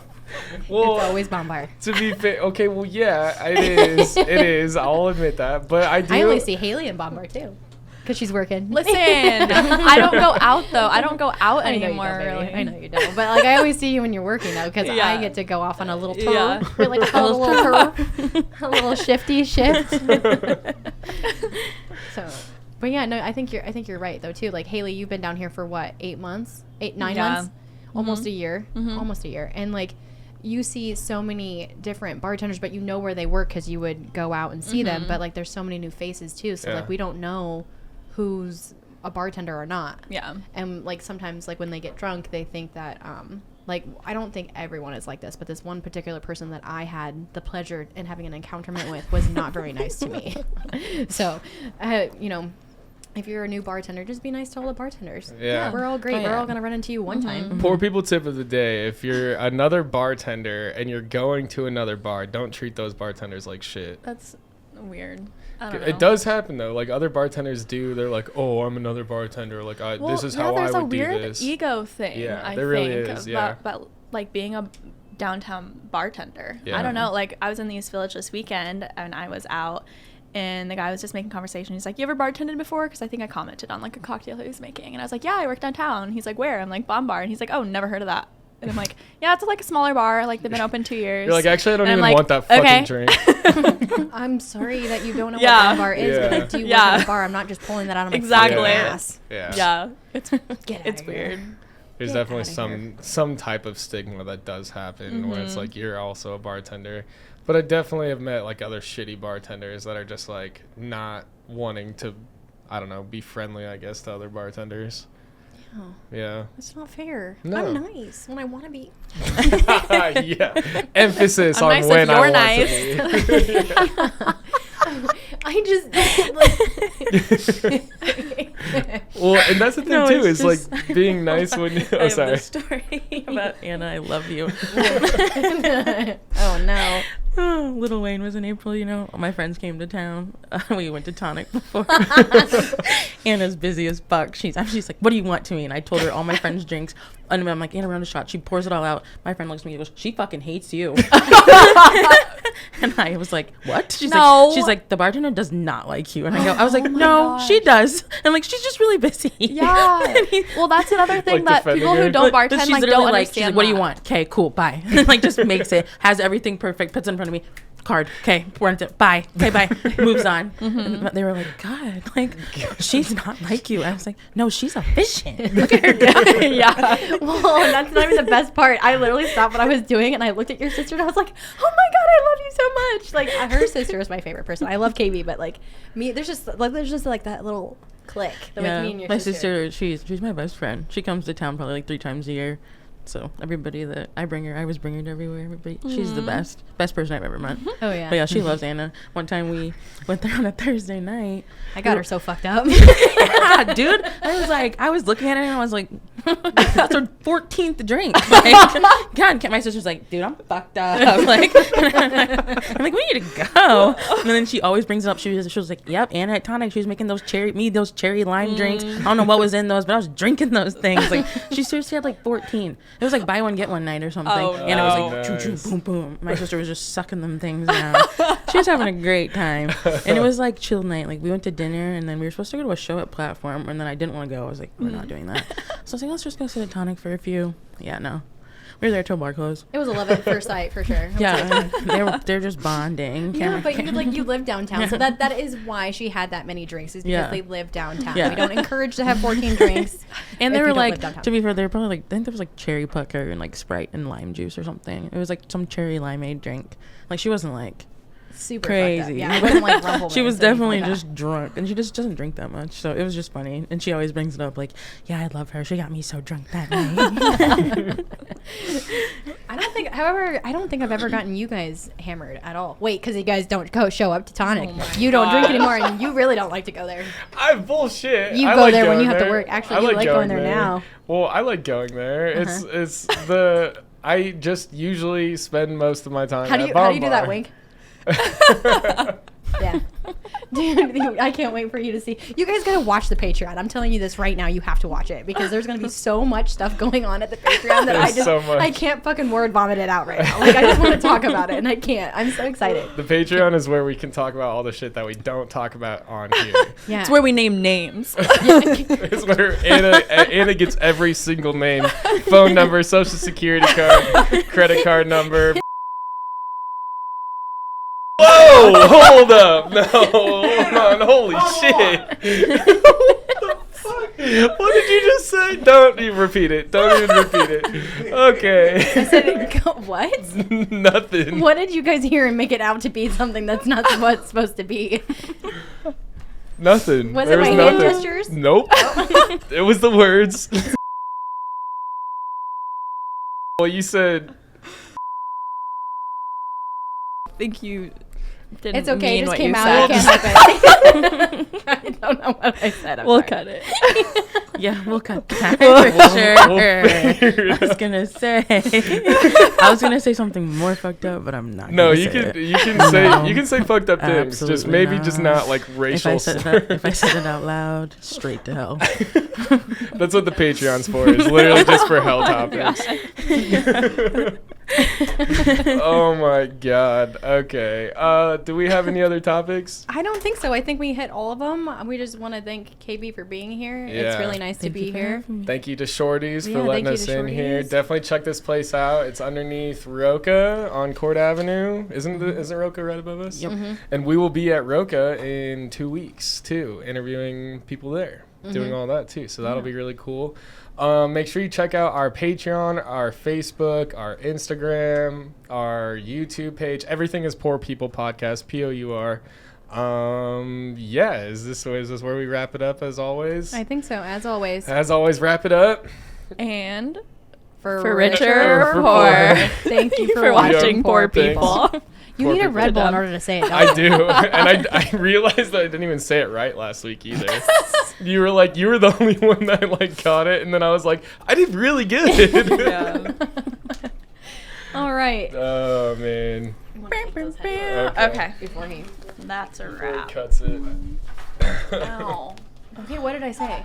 Well, It's always Bomb Bar. to be fair, okay, well, yeah, it is. It is. I'll admit that. But I do. I only see Haley in Bomb Bar too, because she's working. Listen, I don't go out though. I don't go out I know you anymore. don't, baby. Really. I know you don't. But like I always see you when you're working though, because Yeah. I get to go off on a little tour. Yeah. Wait, like a little tour, a little shifty shift. So, but yeah, no, I think you're right though too. Like Haley, you've been down here for what, 8 months, 9 Yeah. months, almost a year, almost a year, and like. You see so many different bartenders, but you know where they work because you would go out and see them. But like, there's so many new faces too. So like, we don't know who's a bartender or not. Yeah. And like sometimes like when they get drunk, they think that like I don't think everyone is like this, but this one particular person that I had the pleasure in having an encounterment with was not very nice to me. So, you know. If you're a new bartender, just be nice to all the bartenders. Yeah. We're all great. Oh, yeah. We're all going to run into you one time. Poor people tip of the day. If you're another bartender and you're going to another bar, don't treat those bartenders like shit. That's weird. I don't know. It does happen though. Like other bartenders do. They're like, "Oh, I'm another bartender. Like this is how I there's would a do weird this." ego thing. Yeah, I there really think, is, yeah. about like being a downtown bartender. Yeah. I don't know. Like I was in the East Village this weekend and I was out. And the guy was just making conversation. He's like, you ever bartended before? Because I think I commented on like a cocktail he was making. And I was like, yeah, I work downtown. He's like, where? I'm like, Bomb Bar. And he's like, oh, never heard of that. And I'm like, yeah, it's like a smaller bar. Like they've been open 2 years. You're like, actually, I don't And even I'm like, want that fucking okay. drink. I'm sorry that you don't know Yeah. what Bomb Bar is, but Yeah. I do work Yeah. at a bar. I'm not just pulling that out of my Exactly. fucking Yeah. ass. Yeah. Yeah, it's Get out it's of here. weird. There's Get definitely outta some type of stigma that does happen where Mm-hmm. it's like you're also a bartender. But I definitely have met like other shitty bartenders that are just like not wanting to, I don't know, be friendly, I guess, to other bartenders. Oh, Yeah. that's not fair. No. I'm nice when I want to be. Yeah. Emphasis I'm on nice if when I you're want to be. I just. Well, and that's the thing No, too, it's is like just- being nice when you. I Oh, have sorry. this story about Anna. I love you. Oh no. Oh, Little Wayne was in April, you know. My friends came to town. We went to Tonic before. Anna's busy as fuck. She's like, what do you want to me? And I told her all my friends' drinks. And I'm like, Anna, round a shot. She pours it all out. My friend looks at me and goes, she fucking hates you. And I was like, what? No. She's like, the bartender does not like you. And I was like, Oh my no, gosh. she does. And like, she's just really busy. Yeah. And he- Well, that's another thing Like that defending people her. who don't but bartend she's like literally don't like, understand. she's like, what do you that. want? Okay, cool, bye. And like just makes it, has everything perfect, puts it in front of me. Card, okay, rent it, bye, okay, bye. Moves on. And they were like, God, like, she's not like you. I was like, no, she's efficient. Look at her go. Yeah. Well, that's not even the best part. I literally stopped what I was doing and I looked at your sister and I was like, oh my God, I love you you so much. Like her sister is my favorite person. I love KB, but like me, there's just like that little click with me and your my sister. She's my best friend. She comes to town probably like 3 times a year. So everybody that I always bring her to everywhere. Everybody, she's the best person I've ever met. Oh yeah. But yeah, she loves Anna. One time we went there on a Thursday night. I got her so fucked up. Yeah, dude. I was looking at it and I was like, that's her 14th drink. Like, God, my sister's like, dude, I'm fucked up. Like, I'm like, we need to go. And then she always brings it up. She was like, yep, Anna at Tonic. She was making those cherry lime drinks. I don't know what was in those, but I was drinking those things. Like, she seriously had like 14. It was like buy one get one night or something. Oh, And it was like nice. choo choo boom boom. My sister was just sucking them things down. She was having a great time. And it was like chill night. Like we went to dinner and then we were supposed to go to a show at Platform and then I didn't want to go. I was like, we're not doing that. So I was like, let's just go sit at Tonic for a few. Yeah, no. We were there till bar closed. It was a love at first sight for sure. Yeah, they're just bonding. Yeah, but you live downtown, so that is why she had that many drinks. Is because they live downtown. Yeah. We don't encourage to have 14 drinks. And if they you were don't like, live downtown. to be fair, they were probably like, I think there was like cherry pucker and like Sprite and lime juice or something. It was like some cherry limeade drink. Like she wasn't like super crazy. fucked up. Yeah, it wasn't like Rumble she was Rings or anything definitely like that. just drunk, and she just doesn't drink that much, so it was just funny. And she always brings it up, like, "Yeah, I love her. She got me so drunk that night." I don't think I've ever gotten you guys hammered at all. Wait, because you guys don't show up to Tonic. You don't drink anymore, and you really don't like to go there. I bullshit. You I go like there when going you have to there. work. Actually, I you like going there now. Well, I like going there. It's I just usually spend most of my time How do at you Bomb do that, Bar. Wink? Yeah. Dude, I can't wait for you to see. You guys gotta watch the Patreon. I'm telling you this right now. You have to watch it because there's gonna be so much stuff going on at the Patreon that There's so much. I can't fucking word vomit it out right now. Like I just want to talk about it and I can't. I'm so excited. The Patreon is where we can talk about all the shit that we don't talk about on here. Yeah. It's where we name names. It's where Anna gets every single name, phone number, social security card, credit card number. Whoa! Hold up! No, hold on! Holy shit! What the fuck? What did you just say? Don't even repeat it. Don't even repeat it. Okay. I said, what? Nothing. What did you guys hear and make it out to be something that's not what it's supposed to be? Nothing. Was There it my nothing. hand gestures? Nope. It was the words. Well, you said. I think you didn't It's okay. mean It just what came you out. said. I can't help it. I don't know what I said. I'm We'll sorry. cut it. Yeah, we'll cut that for sure. We'll figure it I was out. gonna say, I was gonna say something more fucked up, but I'm not. No, gonna you say can it. you can say No. you can say fucked up things. Just Absolutely maybe just not like If racial I said slurs. that, if I said it out loud, straight to hell. That's what the Patreon's for. It's literally just for hell topics. Oh my god. Okay. Do we have any other topics? I don't think so. I think we hit all of them. We just want to thank KB for being here. It's Yeah. really nice to Thank be you for here. having me. Thank you to Shorties Yeah, for letting thank you us to in here. Shorties. Definitely check this place out. It's underneath Roca on Court Avenue. Isn't Roca right above us? Yep. And we will be at Roca in 2 weeks too, interviewing people there, doing all that too. So that'll be really cool. Make sure you check out our Patreon, our Facebook, our Instagram, our YouTube page. Everything is Poor People Podcast, POUR. Yeah, is this where we wrap it up as always? I think so. As always. As always, wrap it up. And For richer or For poor. poor. Thank you for for watching. watching Poor Thanks. People. You Poor need a people. Red Bull in order to say it. I do. And I realized that I didn't even say it right last week either. You were the only one that like got it, and then I was like, I did really good. Yeah. All right. Oh man. Okay. Before he. That's a Before he wrap. cuts it. Ow. Okay, what did I say?